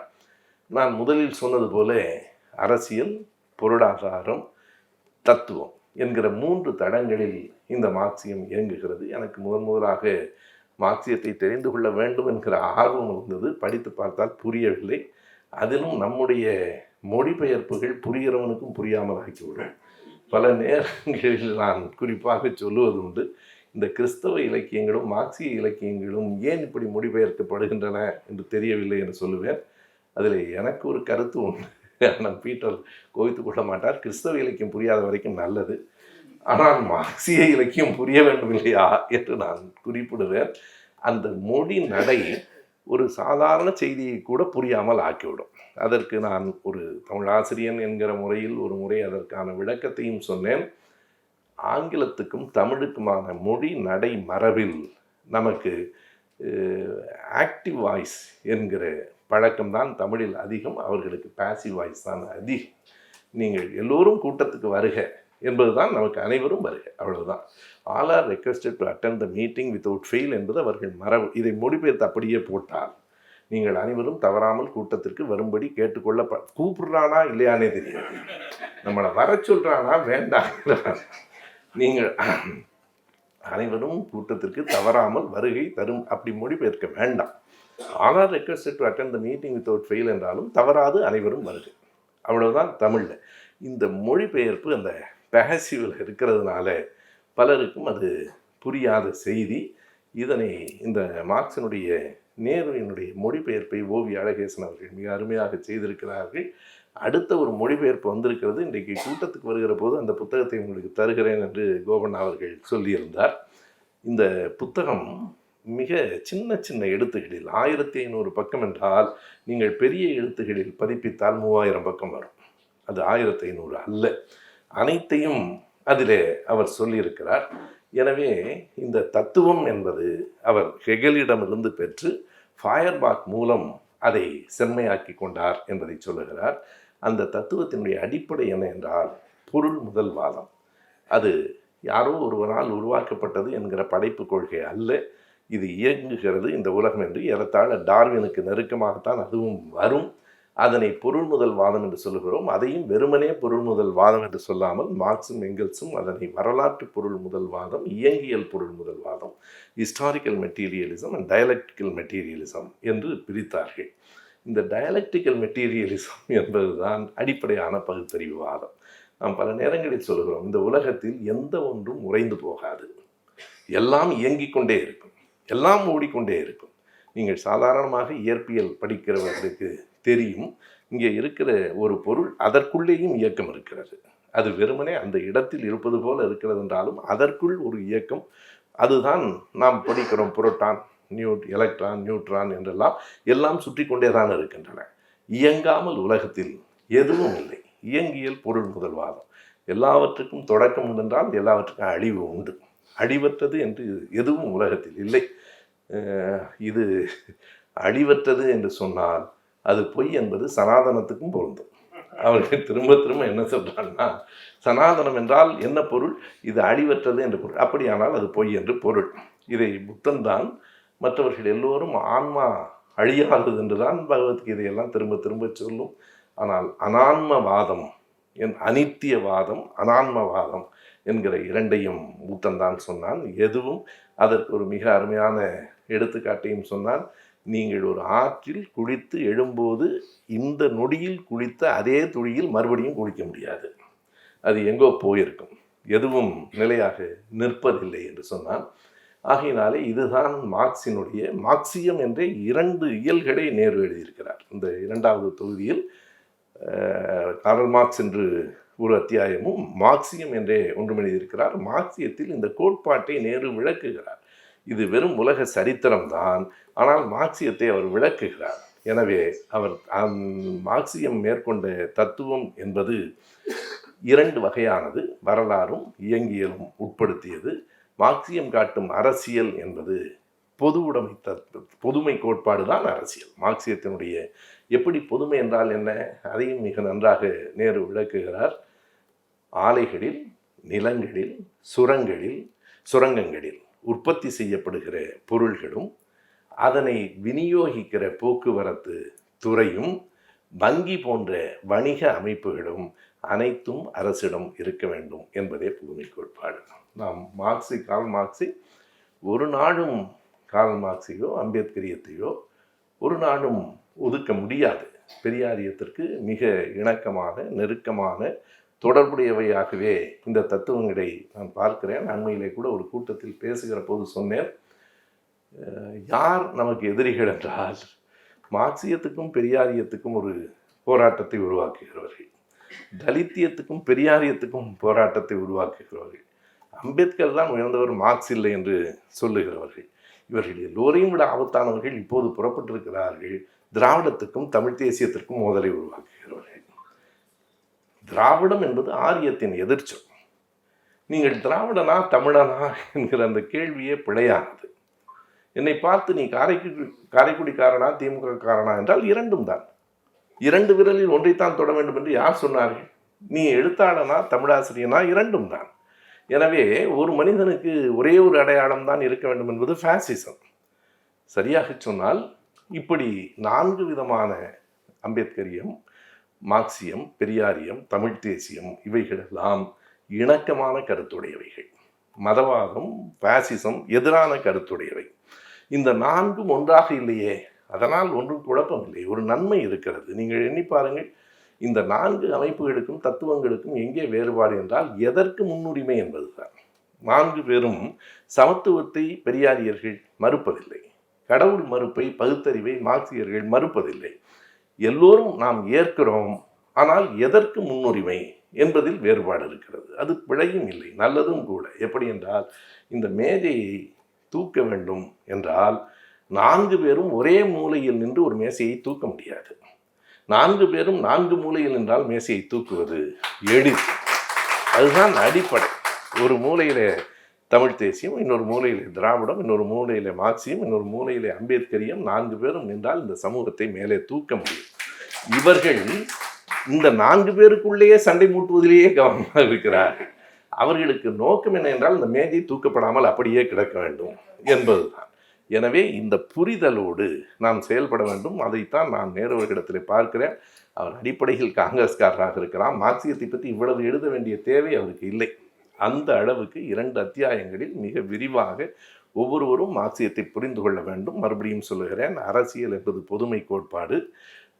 நான் முதலில் சொன்னது போல அரசியல், பொருளாதாரம், தத்துவம் என்கிற 3 தடங்களில் இந்த மார்க்சியம் இயங்குகிறது. எனக்கு முதலாக மார்க்சியத்தை தெரிந்து கொள்ள வேண்டும் என்கிற ஆர்வம் இருந்தது. படித்து பார்த்தால் புரியவில்லை. அதிலும் நம்முடைய மொழிபெயர்ப்புகள் புரிகிறவனுக்கும் புரியாமல் ஆக்கிவிடும். பல நேரங்களில் நான் குறிப்பாக சொல்லுவது உண்டு, இந்த கிறிஸ்தவ இலக்கியங்களும் மார்க்சிய இலக்கியங்களும் ஏன் இப்படி மொழிபெயர்க்கப்படுகின்றன என்று தெரியவில்லை என்று சொல்லுவேன். அதில் எனக்கு ஒரு கருத்து உண்டு. ஆனால் பீட்டர் கோவித்து கொள்ள மாட்டார். கிறிஸ்தவ இலக்கியம் புரியாத வரைக்கும் நல்லது, ஆனால் மார்க்சிய இலக்கியம் புரிய வேண்டும் இல்லையா என்று நான் குறிப்பிடுவேன். அந்த மொழி நடை ஒரு சாதாரண செய்தியை கூட புரியாமல் ஆக்கிவிடும். அதற்கு நான் ஒரு தமிழாசிரியன் என்கிற முறையில் ஒரு முறை அதற்கான விளக்கத்தையும் சொன்னேன். ஆங்கிலத்துக்கும் தமிழுக்குமான மொழி நடை மரபில் நமக்கு ஆக்டிவ் வாய்ஸ் என்கிற பழக்கம்தான் தமிழில் அதிகம், அவர்களுக்கு பாசிவ் வாய்ஸ் தான் அதிகம். நீங்கள் எல்லோரும் கூட்டத்துக்கு வருக என்பது தான் நமக்கு அனைவரும் வருக, அவ்வளவுதான். All are requested to attend the meeting without fail என்பது அவர்கள் மரபு. இதை மொழிபெயர்த்து அப்படியே போட்டால் நீங்கள் அனைவரும் தவறாமல் கூட்டத்திற்கு வரும்படி கேட்டுக்கொள்ள கூப்பிடுறானா இல்லையானே தெரியாது. நம்மளை வர சொல்றானா வேண்டாம். நீங்கள் அனைவரும் கூட்டத்திற்கு தவறாமல் வருகை தரும் அப்படி மொழிபெயர்க்க வேண்டாம். ஆனால் requested to attend the meeting without fail என்றாலும் தவறாது அனைவரும் வருகை. அவ்வளவுதான் தமிழில். இந்த மொழிபெயர்ப்பு அந்த பேசிவில் இருக்கிறதுனால பலருக்கும் அது புரியாத செய்தி. இதனை இந்த மார்க்சினுடைய நேருவினுடைய மொழிபெயர்ப்பை ஓவி அழகேசன் அவர்கள் மிக அருமையாக செய்திருக்கிறார்கள். அடுத்த ஒரு மொழிபெயர்ப்பு வந்திருக்கிறது. இன்றைக்கு கூட்டத்துக்கு வருகிற போது அந்த புத்தகத்தை உங்களுக்கு தருகிறேன் என்று கோபண்ணா அவர்கள் சொல்லியிருந்தார். இந்த புத்தகம் மிக சின்ன சின்ன எழுத்துகளில் 1500 பக்கம் என்றால் நீங்கள் பெரிய எழுத்துகளில் பதிப்பித்தால் 3000 பக்கம் வரும். அது 1500 அல்ல. அனைத்தையும் அதிலே அவர் சொல்லியிருக்கிறார். எனவே இந்த தத்துவம் என்பது அவர் ஹெகலிடமிருந்து பெற்று ஃபயர்பாக் மூலம் அதை செம்மையாக்கி கொண்டார் என்பதை சொல்லுகிறார். அந்த தத்துவத்தினுடைய அடிப்படை என்ன என்றால் பொருள் முதல் வாதம். அது யாரோ ஒருவரால் உருவாக்கப்பட்டது என்கிற படைப்பு கொள்கை அல்ல. இது இயங்குகிறது இந்த உலகம் என்று ஏறத்தாழ டார்வினுக்கு நெருக்கமாகத்தான் அதுவும் வரும். அதனை பொருள் முதல் வாதம் என்று சொல்லுகிறோம். அதையும் வெறுமனே பொருள் முதல் வாதம் என்று சொல்லாமல் மார்க்சும் எங்கெல்ஸும் அதனை வரலாற்று பொருள் முதல் வாதம், இயங்கியல் பொருள் முதல் வாதம், historical materialism and dialectical materialism என்று பிரித்தார்கள். இந்த டயலக்டிக்கல் மெட்டீரியலிசம் என்பதுதான் அடிப்படையான பகுத்தறிவு வாதம். நாம் பல நேரங்களில் சொல்கிறோம், இந்த உலகத்தில் எந்த ஒன்றும் உறைந்து போகாது, எல்லாம் இயங்கிக் கொண்டே இருக்கும், எல்லாம் ஓடிக்கொண்டே இருக்கும். நீங்கள் சாதாரணமாக இயற்பியல் படிக்கிறவர்களுக்கு தெரியும், இங்கே இருக்கிற ஒரு பொருள் அதற்குள்ளேயும் இயக்கம் இருக்கிறது. அது வெறுமனே அந்த இடத்தில் இருப்பது போல இருக்கிறது என்றாலும் அதற்குள் ஒரு இயக்கம். அதுதான் நாம் படிக்கிறோம், புரோட்டான், எலக்ட்ரான், நியூட்ரான் என்றெல்லாம் எல்லாம் சுற்றி கொண்டே தான் இருக்கின்றன. இயங்காமல் உலகத்தில் எதுவும் இல்லை. இயங்கியல் பொருள் முதல்வாதம். எல்லாவற்றுக்கும் தொடக்கம் உண்டென்றால் எல்லாவற்றுக்கும் அழிவு உண்டு. அழிவற்றது என்று எதுவும் உலகத்தில் இல்லை. இது அழிவற்றது என்று சொன்னால் அது பொய் என்பது சனாதனத்துக்கும் பொருந்தும். அவர்கள் திரும்ப திரும்ப என்ன சொல்றாங்கன்னா, சனாதனம் என்றால் என்ன பொருள்? இது அழிவற்றது என்று பொருள். அப்படியானால் அது பொய் என்று பொருள். இதை புத்தன் தான் மற்றவர்கள் எல்லோரும் ஆன்மா அழியாதது என்றுதான் பகவத்கீதையெல்லாம் திரும்ப திரும்ப சொல்லும். ஆனால் அனான்மவாதம், அனித்தியவாதம், அனான்மவாதம் என்கிற இரண்டையும் புத்தன் தான் சொன்னான். எதுவும் அதற்கு ஒரு மிக அருமையான எடுத்துக்காட்டையும் சொன்னான். நீங்கள் ஒரு ஆற்றில் குளித்து எழும்போது இந்த நொடியில் குளித்த அதே துளியில் மறுபடியும் குளிக்க முடியாது, அது எங்கோ போயிருக்கும், எதுவும் நிலையாக நிற்பதில்லை என்று சொன்னான். ஆகையினாலே இதுதான் மார்க்சினுடைய மார்க்சியம் என்றே 2 இயல்களை நேரு எழுதியிருக்கிறார். இந்த 2வது தொகுதியில் கார்ல் மார்க்ஸ் என்று ஒரு அத்தியாயமும் மார்க்சியம் என்றே ஒன்றும் எழுதியிருக்கிறார். மார்க்சியத்தில் இந்த கோட்பாட்டை நேரு விளக்குகிறார். இது வெறும் உலக சரித்திரம்தான், ஆனால் மார்க்சியத்தை அவர் விளக்குகிறார். எனவே அவர் மார்க்சியம் மேற்கொண்ட தத்துவம் என்பது 2 வகையானது, வரலாறும் இயங்கியலும் உட்படுத்தியது. மார்க்சியம் காட்டும் அரசியல் என்பது பொது உடைமை பொதுமை கோட்பாடு தான் அரசியல். மார்க்சியத்தினுடைய எப்படி பொதுமை என்றால் என்ன, அதையும் மிக நன்றாக நேரு விளக்குகிறார். ஆலைகளில், நிலங்களில், சுரங்கங்களில் உற்பத்தி செய்யப்படுகிற பொருள்களும் அதனை விநியோகிக்கிற போக்குவரத்து துறையும் வங்கி போன்ற வணிக அமைப்புகளும் அனைத்தும் அரசிடம் இருக்க வேண்டும் என்பதே புதுமை கோட்பாடு. நாம் கார்ல் மார்க்ஸை ஒரு நாளும் கார்ல் மார்க்ஸையோ அம்பேத்கரியத்தையோ ஒரு நாளும் ஒதுக்க முடியாது. பெரியாரியத்திற்கு மிக இணக்கமான, நெருக்கமான, தொடர்புடையவையாகவே இந்த தத்துவங்களை நான் பார்க்கிறேன். அண்மையிலே கூட ஒரு கூட்டத்தில் பேசுகிற போது சொன்னேன், யார் நமக்கு எதிரிகள் என்றால் மார்க்சியத்துக்கும் பெரியாரியத்துக்கும் ஒரு போராட்டத்தை உருவாக்குகிறவர்கள், தலித்தியத்துக்கும் பெரியாரியத்துக்கும் போராட்டத்தை உருவாக்குகிறவர்கள், அம்பேத்கர் தான் உயர்ந்தவர், மார்க்ஸ் இல்லை என்று சொல்லுகிறவர்கள். இவர்கள் எல்லோரையும் விட ஆபத்தானவர்கள் இப்போது புறப்பட்டிருக்கிறார்கள். திராவிடத்துக்கும் தமிழ் தேசியத்திற்கும் மோதலை உருவாக்குகிறவர்கள். திராவிடம் என்பது ஆரியத்தின் எதிர்ச்சொல். நீங்கள் திராவிடனா தமிழனா என்கிற அந்த கேள்வியே பிழையானது. என்னை பார்த்து நீ காரைக்குடிக்காரனா திமுக காரனா என்றால் 2ம் தான். 2 விரலில் ஒன்றைத்தான் தொட வேண்டும் என்று யார் சொன்னார்கள்? நீ எழுத்தாளனா தமிழாசிரியனா? 2ம் தான். எனவே ஒரு மனிதனுக்கு ஒரே ஒரு அடையாளம் தான் இருக்க வேண்டும் என்பது ஃபேசிசம். சரியாக சொன்னால் இப்படி 4 விதமான அம்பேத்கரியம், மார்க்சியம், பெரியாரியம், தமிழ் தேசியம் இவைகளெல்லாம் இணக்கமான கருத்துடையவைகள். மதவாதம், பாசிசம் எதிரான கருத்துடையவை. இந்த 4ம் ஒன்றாக இல்லையே, அதனால் ஒன்றும் குழப்பம் இல்லை, ஒரு நன்மை இருக்கிறது. நீங்கள் எண்ணி பாருங்கள், இந்த 4 அமைப்புகளுக்கும் தத்துவங்களுக்கும் எங்கே வேறுபாடு என்றால் எதற்கு முன்னுரிமை என்பதுதான். 4 பேரும் சமத்துவத்தை பெரியாரியர்கள் மறுப்பதில்லை, கடவுள் மறுப்பை, பகுத்தறிவை மார்க்சியர்கள் மறுப்பதில்லை. எல்லோரும் நாம் ஏற்கிறோம், ஆனால் எதற்கு முன்னுரிமை என்பதில் வேறுபாடு இருக்கிறது. அது பிழையும் இல்லை, நல்லதும் கூட. எப்படி என்றால், இந்த மேஜையை தூக்க வேண்டும் என்றால் 4 பேரும் ஒரே மூலையில் நின்று ஒரு மேசையை தூக்க முடியாது. 4 பேரும் 4 மூலையில் நின்றால் மேசையை தூக்குவது எளிது. அதுதான் அடிப்படை. ஒரு மூலையிலே தமிழ் தேசியம், இன்னொரு மூலையிலே திராவிடம், இன்னொரு மூலையிலே மார்க்சியம், இன்னொரு மூலையிலே அம்பேத்கரியம். 4 பேரும் நின்றால் இந்த சமூகத்தை மேலே தூக்க முடியும். இவர்கள் இந்த 4 பேருக்குள்ளேயே சண்டை மூட்டுவதிலேயே கவனமாக இருக்கிறார்கள். அவர்களுக்கு நோக்கம் என்ன என்றால், இந்த மேஜை தூக்கப்படாமல் அப்படியே கிடக்க வேண்டும் என்பதுதான். எனவே இந்த புரிதலோடு நாம் செயல்பட வேண்டும். அதைத்தான் நான் நேருவர்களிடத்தில் பார்க்கிறேன். அவர் அடிப்படையில் காங்கிரஸ்காரராக இருக்கலாம். மார்க்சியத்தை பற்றி இவ்வளவு எழுத வேண்டிய தேவை அவருக்கு இல்லை. அந்த அளவுக்கு 2 அத்தியாயங்களில் மிக விரிவாக ஒவ்வொருவரும் மார்க்சியத்தை புரிந்து கொள்ள வேண்டும். மறுபடியும் சொல்லுகிறேன், அரசியல் என்பது பொதுமை கோட்பாடு,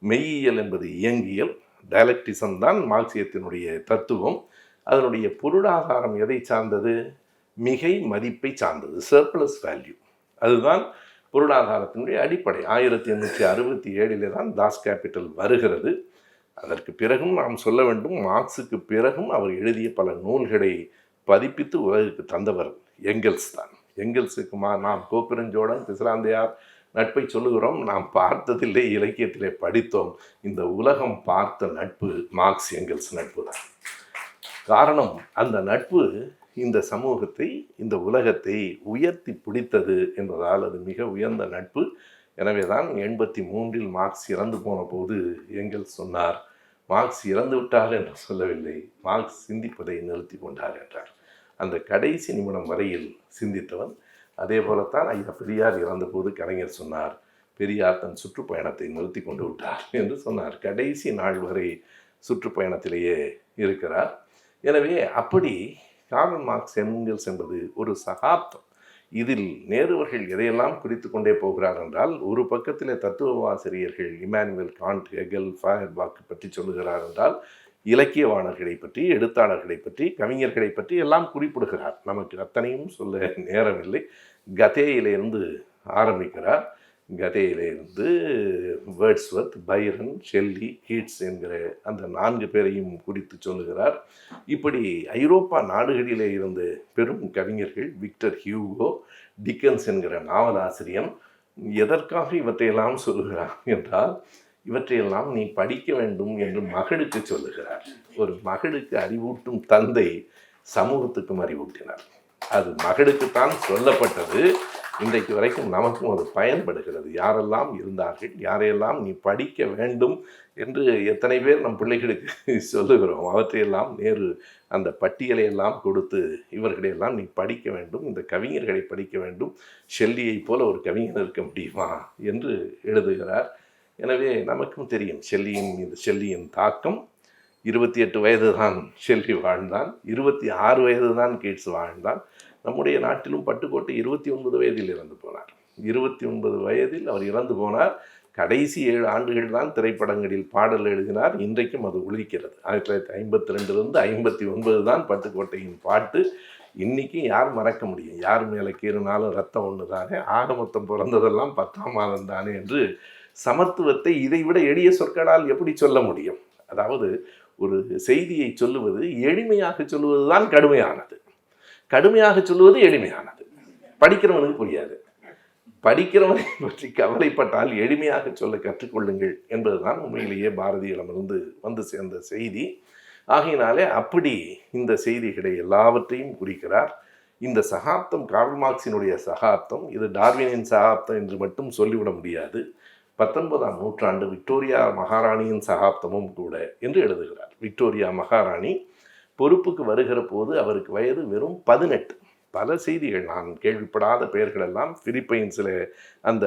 மெய்யியல் என்பது இயங்கியல், டயலக்டிசம் தான் மார்க்சியத்தினுடைய தத்துவம். அதனுடைய பொருளாதாரம் எதை சார்ந்தது? மிகை மதிப்பை சார்ந்தது, சர்ப்ளஸ் வேல்யூ. அதுதான் பொருளாதாரத்தினுடைய அடிப்படை. 1867 தான் தாஸ் கேபிட்டல் வருகிறது. அதற்கு பிறகும் நாம் சொல்ல வேண்டும், மார்க்ஸுக்கு பிறகும் அவர் எழுதிய பல நூல்களை பதிப்பித்து உலகுக்கு தந்தவர் எங்கெல்ஸ் தான். எங்கெல்ஸுக்கு நாம் கோப்பெருஞ்சோழன், பிசிராந்தையார் நட்பை சொல்லுகிறோம், நாம் பார்த்ததில்லை, இலக்கியத்திலே படித்தோம். இந்த உலகம் பார்த்த நட்பு மார்க்ஸ் எங்கெல்ஸ் நட்பு தான். காரணம், அந்த நட்பு இந்த சமூகத்தை, இந்த உலகத்தை உயர்த்தி பிடித்தது என்பதால் அது மிக உயர்ந்த நட்பு. எனவே தான் 83 மார்க்ஸ் இறந்து போன போது எங்கெல்ஸ் சொன்னார், மார்க்ஸ் இறந்து விட்டார் என்று சொல்லவில்லை, மார்க்ஸ் சிந்திப்பதை நிறுத்தி கொண்டார் என்றார். அந்த கடைசி நிமிடம் வரையில் சிந்தித்தவன். அதே போலத்தான் ஐயா பெரியார் இறந்தபோது கலைஞர் சொன்னார், பெரியார் தன் சுற்றுப்பயணத்தை நிறுத்தி கொண்டு விட்டார் என்று சொன்னார். கடைசி நாள் வரை சுற்றுப்பயணத்திலேயே இருக்கிறார். எனவே அப்படி கார்ல் மார்க்ஸ் எங்கெல்ஸ் என்பது ஒரு சகாப்தம். இதில் நேருவர்கள் எதையெல்லாம் குறித்து கொண்டே போகிறார் என்றால், ஒரு பக்கத்தில் தத்துவவாசிரியர்கள் இமானுவேல் காண்ட், ஹெகல், ஃபயர்பாக் பற்றி சொல்லுகிறார் என்றால், இலக்கியவாணர்களை பற்றி, எழுத்தாளர்களை பற்றி, கவிஞர்களை பற்றி எல்லாம் குறிப்பிடுகிறார். நமக்கு அத்தனையும் சொல்ல நேரமில்லை. கதேயிலிருந்து ஆரம்பிக்கிறார். கதேயிலிருந்து வேர்ட்ஸ்வர்த், பைரன், ஷெல்லி, கீட்ஸ் என்கிற அந்த 4 பேரையும் குறித்து சொல்லுகிறார். இப்படி ஐரோப்பா நாடுகளிலே இருந்த பெரும் கவிஞர்கள், விக்டர் ஹியூகோ, டிக்கன்ஸ் என்கிற நாவலாசிரியன், எதற்காக இவற்றையெல்லாம் சொல்லுகிறார் என்றால், இவற்றையெல்லாம் நீ படிக்க வேண்டும் என்று மகளுக்கு சொல்லுகிறார். ஒரு மகளுக்கு அறிவூட்டும் தந்தை சமூகத்துக்கும் அறிவூட்டினார். அது மகளுக்குத்தான் சொல்லப்பட்டது. இன்றைக்கு வரைக்கும் நமக்கும் அது பயன்படுகிறது. யாரெல்லாம் இருந்தார்கள், யாரையெல்லாம் நீ படிக்க வேண்டும் என்று எத்தனை பேர் நம் பிள்ளைகளுக்கு சொல்லுகிறோம். அவற்றையெல்லாம் நேரு அந்த பட்டியலை எல்லாம் கொடுத்து, இவர்களையெல்லாம் நீ படிக்க வேண்டும், இந்த கவிஞர்களை படிக்க வேண்டும், ஷெல்லியை போல ஒரு கவிஞர் இருக்க முடியுமா என்று எழுதுகிறார். எனவே நமக்கும் தெரியும் ஷெல்லியின் தாக்கம். 28 வயது தான் ஷெல்லி வாழ்ந்தான், 26 வயது தான் கீட்ஸ் வாழ்ந்தான். நம்முடைய நாட்டிலும் பட்டுக்கோட்டை 29 வயதில் இறந்து போனார். 29 வயதில் அவர் இறந்து போனார். கடைசி 7 ஆண்டுகள் தான் திரைப்படங்களில் பாடல் எழுதினார். இன்றைக்கும் அது ஒலிக்கிறது. 1952 59 தான் பட்டுக்கோட்டையின் பாட்டு. இன்றைக்கி யார் மறக்க முடியும்? யார் மேலே கீறினாலும் ரத்தம் ஒன்று தானே, ஆக மொத்தம் பிறந்ததெல்லாம் 10ஆம் மாதம் தானே என்று சமத்துவத்தை இதைவிட எளிய சொற்களால் எப்படி சொல்ல முடியும்? அதாவது ஒரு செய்தியை சொல்லுவது எளிமையாக சொல்லுவது தான் கடுமையானது, கடுமையாக சொல்லுவது எளிமையானது. படிக்கிறவனுக்கு புரியாது. படிக்கிறவனை பற்றி கவலைப்பட்டால் எளிமையாக சொல்ல கற்றுக்கொள்ளுங்கள் என்பதுதான் உண்மையிலேயே பாரதியிடமிருந்து வந்து சேர்ந்த செய்தி. ஆகையினாலே அப்படி இந்த செய்திகளை எல்லாவற்றையும் குறிக்கிறார். இந்த சகாப்தம் கார்ல் மார்க்ஸினுடைய சகாப்தம். இது டார்வினின் சகாப்தம் என்று மட்டும் சொல்லிவிட முடியாது. 19ஆம் நூற்றாண்டு விக்டோரியா மகாராணியின் சகாப்தமும் கூட என்று எழுதுகிறார். விக்டோரியா மகாராணி பொறுப்புக்கு வருகிற போது அவருக்கு வயது வெறும் 18. பல செய்திகள் நான் கேள்விப்படாத பெயர்களெல்லாம் பிலிப்பைன்ஸில் அந்த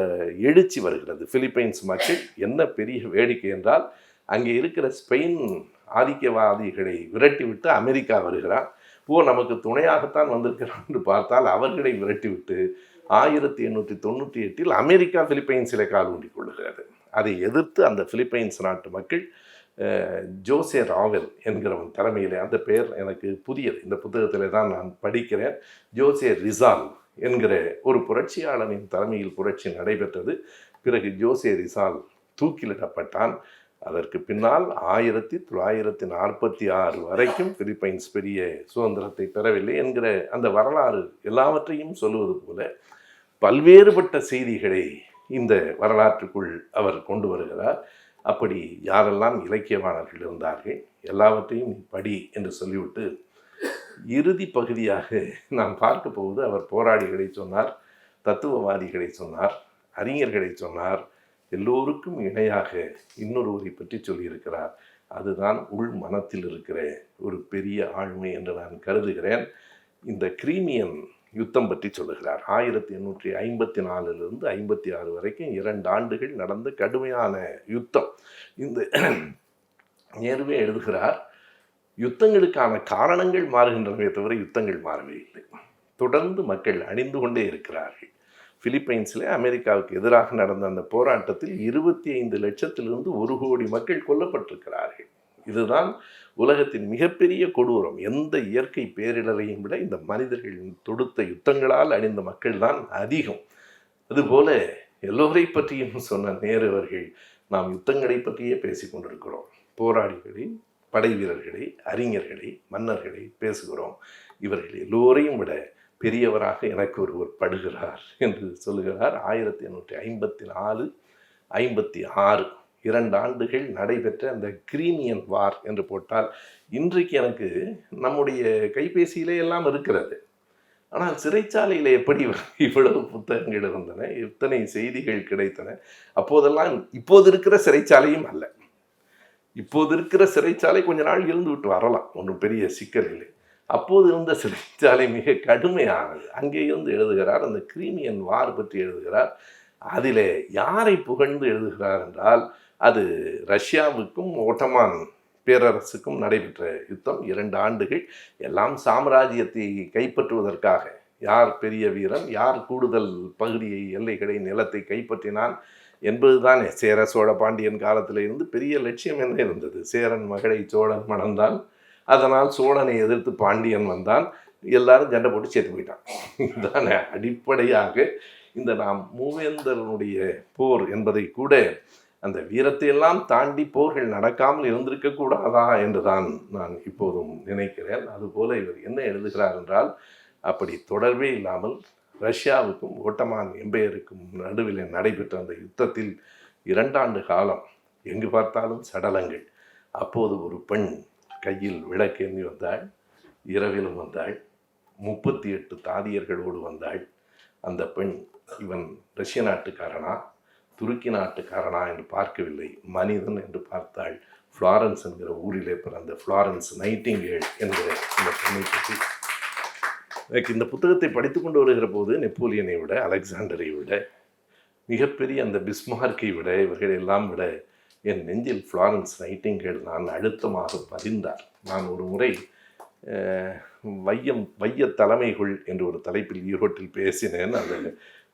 எழுச்சி வருகிறது. பிலிப்பைன்ஸ் மக்கள் என்ன பெரிய வேடிக்கை என்றால், அங்கே இருக்கிற ஸ்பெயின் ஆதிக்கவாதிகளை விரட்டிவிட்டு அமெரிக்கா வருகிறார். நமக்கு துணையாகத்தான் வந்திருக்கிறான் என்று பார்த்தால் அவர்களை விரட்டிவிட்டு 1898 அமெரிக்கா பிலிப்பைன்ஸில் கால் ஊன்றி கொள்ளுகிறது. அதை எதிர்த்து அந்த பிலிப்பைன்ஸ் நாட்டு மக்கள் ஜோசே ராவெல் என்கிறவன் தலைமையில், அந்த பெயர் எனக்கு புதியது, இந்த புத்தகத்தில் தான் நான் படிக்கிறேன். ஜோசே ரிசால் என்கிற ஒரு புரட்சியாளனின் தலைமையில் புரட்சி நடைபெற்றது. பிறகு ஜோசே ரிசால் தூக்கிலிடப்பட்டான். அதற்கு பின்னால் 1946 வரைக்கும் பிலிப்பைன்ஸ் பெரிய சுதந்திரத்தை பெறவில்லை என்கிற அந்த வரலாறு எல்லாவற்றையும் சொல்லுவது போல பல்வேறுபட்ட செய்திகளை இந்த வரலாற்றுக்குள் அவர் கொண்டு வருகிறார். அப்படி யாரெல்லாம் இலக்கியவாணர்கள் இருந்தார்கள் எல்லாவற்றையும் படி என்று சொல்லிவிட்டு இறுதி பகுதியாக நாம் பார்க்க போவது, அவர் போராளிகளை சொன்னார், தத்துவவாதிகளை சொன்னார், அறிஞர்களை சொன்னார், எல்லோருக்கும் இணையாக இன்னொருவரை பற்றி சொல்லியிருக்கிறார். அதுதான் உள் மனத்தில் இருக்கிற ஒரு பெரிய ஆளுமை என்று நான் கருதுகிறேன். இந்த கிரீமியன் யுத்தம் பற்றி சொல்லுகிறார். 1854 56 வரைக்கும் 2 ஆண்டுகள் நடந்த கடுமையான யுத்தம். இந்த நேருவே எழுதுகிறார், யுத்தங்களுக்கான காரணங்கள் மாறுகின்றனவே தவிர யுத்தங்கள் மாறவே இல்லை. தொடர்ந்து மக்கள் அணிந்து கொண்டே இருக்கிறார்கள். பிலிப்பைன்ஸில் அமெரிக்காவுக்கு எதிராக நடந்த அந்த போராட்டத்தில் 25 லட்சத்திலிருந்து 1 கோடி மக்கள் கொல்லப்பட்டிருக்கிறார்கள். இதுதான் உலகத்தின் மிகப்பெரிய கொடூரம். எந்த இயற்கை பேரிடரையும் விட இந்த மனிதர்கள் தொடுத்த யுத்தங்களால் அழிந்த மக்கள் தான் அதிகம். அதுபோல எல்லோரை பற்றியும் சொன்ன நேரு அவர்கள், நாம் யுத்தங்களை பற்றியே பேசி கொண்டிருக்கிறோம். போராளிகளை, படை வீரர்களை, அறிஞர்களை, மன்னர்களை பேசுகிறோம். இவர்கள் எல்லோரையும் விட பெரியவராக எனக்கு ஒருவர் படுகிறார் என்று சொல்லுகிறார். 1854 56 2 ஆண்டுகள் நடைபெற்ற அந்த கிரீமியன் வார் என்று போட்டால், இன்றைக்கு எனக்கு நம்முடைய கைபேசியிலே எல்லாம் இருக்கிறது. ஆனால் சிறைச்சாலையில் எப்படி இவ்வளவு புத்தகங்கள் இருந்தன, இத்தனை செய்திகள் கிடைத்தன? அப்போதெல்லாம் இப்போது இருக்கிற சிறைச்சாலையும் அல்ல. இப்போது இருக்கிற சிறைச்சாலை கொஞ்ச நாள் இருந்து விட்டு வரலாம், ஒன்றும் பெரிய சிக்கல் இல்லை. அப்போது இருந்த சிறைச்சாலை மிக கடுமையானது. அங்கே இருந்து எழுதுகிறார், அந்த கிரீமியன் வார் பற்றி எழுதுகிறார். அதிலே யாரை புகழ்ந்து எழுதுகிறார் என்றால், அது ரஷ்யாவுக்கும் ஓட்டமான் பேரரசுக்கும் நடைபெற்ற யுத்தம். 2 ஆண்டுகள். எல்லாம் சாம்ராஜ்யத்தை கைப்பற்றுவதற்காக. யார் பெரிய வீரன், யார் கூடுதல் பகுதியை, எல்லைகளை, நிலத்தை கைப்பற்றினான் என்பதுதானே சேர சோழ பாண்டியன் காலத்தில் இருந்து பெரிய லட்சியம் என்ன இருந்தது. சேரன் மகளை சோழன் மணந்தான், அதனால் சோழனை எதிர்த்து பாண்டியன் வந்தான், எல்லாரும் சண்டை போட்டு சேர்த்து போயிட்டான். இதுதானே அடிப்படையாக இந்த நாம் மூவேந்தரனுடைய போர் என்பதை கூட அந்த வீரத்தையெல்லாம் தாண்டி போர்கள் நடக்காமல் இருந்திருக்கக்கூடாதா என்றுதான் நான் இப்போதும் நினைக்கிறேன். அதுபோல இவர் என்ன எழுதுகிறார் என்றால், அப்படி தொடர்பே இல்லாமல் ரஷ்யாவுக்கும் ஓட்டமான் எம்பையருக்கும் நடுவில் நடைபெற்ற அந்த யுத்தத்தில் 2 ஆண்டு காலம் எங்கு பார்த்தாலும் சடலங்கள். அப்போது ஒரு பெண் கையில் விளக்கேந்தி வந்தாள், இரவிலும் வந்தாள், 38 தாதியர்களோடு வந்தாள். அந்த பெண், இவன் ரஷ்ய நாட்டுக்காரனா துருக்கி நாட்டுக்காரனா என்று பார்க்கவில்லை, மனிதன் என்று பார்த்தாள். ஃப்ளாரன்ஸ் என்கிற ஊரிலே பிறந்த ஃப்ளாரன்ஸ் நைட்டிங்கேல் என்கிற இந்த பெண்ணை பற்றி எனக்கு இந்த புத்தகத்தை படித்து கொண்டு வருகிற போது நெப்போலியனை விட, அலெக்சாண்டரை விட, மிகப்பெரிய அந்த பிஸ்மார்க்கை விட, இவர்கள் எல்லாம் விட என் நெஞ்சில் ஃப்ளாரன்ஸ் நைட்டிங்கேல் நான் அழுத்தமாக பதிந்தார். நான் ஒரு முறை வைய தலைமைகள் என்று ஒரு தலைப்பில் ஈரோட்டில் பேசினேன். அந்த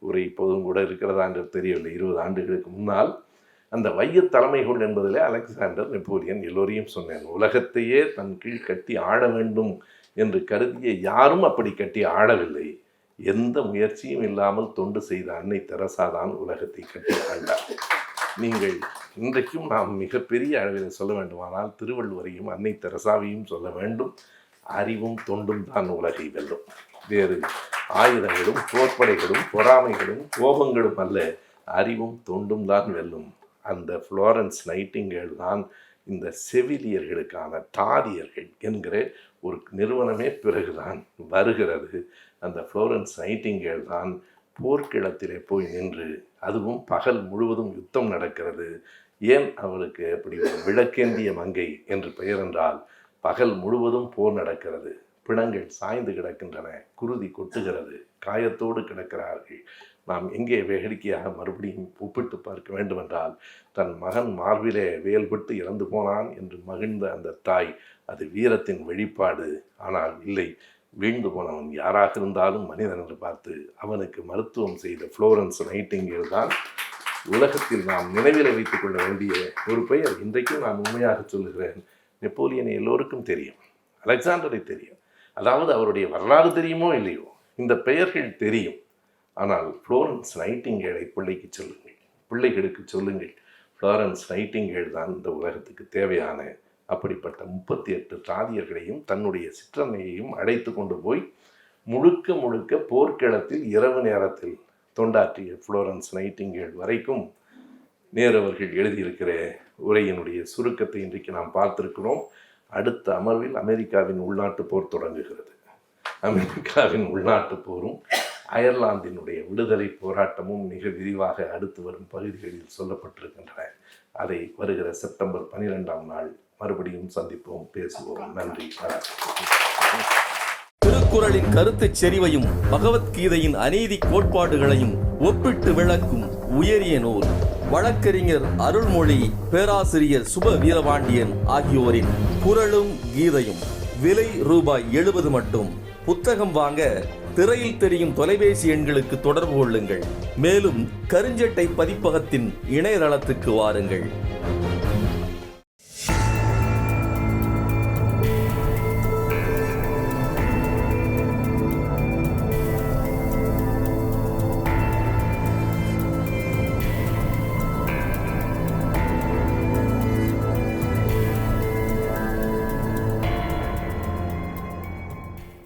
உரை இப்போதும் கூட இருக்கிறதா என்று தெரியவில்லை. 20 ஆண்டுகளுக்கு முன்னால் அந்த வைய தலைமைகள் என்பதிலே அலெக்சாண்டர், நெப்போலியன் எல்லோரையும் சொன்னேன். உலகத்தையே தன் கீழ் கட்டி ஆள வேண்டும் என்று கருதிய யாரும் அப்படி கட்டி ஆளவில்லை. எந்த முயற்சியும் இல்லாமல் தொண்டு செய்த அன்னை தெரசா தான் உலகத்தை கட்டி ஆண்டார். நீங்கள் இன்றைக்கும் நாம் மிகப்பெரிய அளவில் சொல்ல வேண்டுமானால் திருவள்ளுவரையும் அன்னை தெரசாவையும் சொல்ல வேண்டும். அறிவும் தொண்டும் தான் உலகை வெல்லும். வேறு ஆயுதங்களும் போர்ப்படைகளும் பொறாமைகளும் கோபங்களும் அல்ல, அறிவும் தொண்டும் தான் வெல்லும். அந்த ஃப்ளாரன்ஸ் நைட்டிங்கேல் தான் இந்த செவிலியர்களுக்கான தாதியர்கள் என்கிற ஒரு நிறுவனமே பிறகுதான் வருகிறது. அந்த ஃப்ளாரன்ஸ் நைட்டிங்கேல் தான் போர்க்களத்திலே போய் நின்று, அதுவும் பகல் முழுவதும் யுத்தம் நடக்கிறது. ஏன் அவளுக்கு அப்படி ஒரு விளக்கேந்திய மங்கை என்று பெயர் என்றால், பகல் முழுவதும் போர் நடக்கிறது. பிணங்கள் சாய்ந்து கிடக்கின்றன, குருதி கொட்டுகிறது, காயத்தோடு கிடக்கிறார்கள். நாம் எங்கே வேடிக்கையாக மறுபடியும் ஒப்பிட்டு பார்க்க வேண்டுமென்றால், தன் மகன் மார்பிலே வேல்பட்டு இறந்து போனான் என்று மகிழ்ந்த அந்த தாய், அது வீரத்தின் வெளிப்பாடு. ஆனால் இல்லை, வீழ்ந்து போனவன் யாராக இருந்தாலும் மனிதன் என்று பார்த்து அவனுக்கு மருத்துவம் செய்த ஃப்ளோரன்ஸ் நைட்டிங்கேல் தான் உலகத்தில் நாம் நினைவில் வைத்துக் கொள்ள வேண்டிய ஒரு பெயர். இன்றைக்கும் நான் உண்மையாக சொல்லுகிறேன், நெப்போலியனை எல்லோருக்கும் தெரியும், அலெக்சாண்டரை தெரியும், அதாவது அவருடைய வரலாறு தெரியுமோ இல்லையோ, இந்த பெயர்கள் தெரியும். ஆனால் ஃப்ளோரன்ஸ் நைட்டிங்கேலை பிள்ளைகளுக்கு சொல்லுங்கள். ஃப்ளோரன்ஸ் நைட்டிங்கேல் தான் இந்த உலகத்துக்கு தேவையான அப்படிப்பட்ட 38 தாதியர்களையும் தன்னுடைய சிற்றன்னையையும் அழைத்து கொண்டு போய் முழுக்க முழுக்க போர்க்களத்தில் இரவு நேரத்தில் தொண்டாற்றிய ஃப்ளோரன்ஸ் நைட்டிங்கேல் வரைக்கும் நேரு அவர்கள் எழுதியிருக்கிற உரையினுடைய சுருக்கத்தை இன்றைக்கு நாம் பார்த்திருக்கிறோம். அடுத்த அமர்வில் அமெரிக்காவின் உள்நாட்டு போர் தொடங்குகிறது. அமெரிக்காவின் உள்நாட்டு போரும் அயர்லாந்தினுடைய விடுதலை போராட்டமும் மிக விரிவாக அடுத்து வரும் பகுதிகளில் சொல்லப்பட்டிருக்கின்றன. அதை வருகிற செப்டம்பர் 12ஆம் நாள் மறுபடியும் சந்திப்போம், பேசுவோம். நன்றி. திருக்குறளின் கருத்து செறிவையும் பகவத்கீதையின் அநீதி கோட்பாடுகளையும் ஒப்பிட்டு விளக்கும் உயரிய நூல். வழக்கறிஞர் அருள்மொழி, பேராசிரியர் சுப வீரபாண்டியன் ஆகியோரின் குறளும் கீதையும். விலை ரூபாய் 70 மட்டும். புத்தகம் வாங்க திரையில் தெரியும் தொலைபேசி எண்களுக்கு தொடர்பு கொள்ளுங்கள். மேலும் கருஞ்சட்டை பதிப்பகத்தின் இணையதளத்துக்கு வாருங்கள்.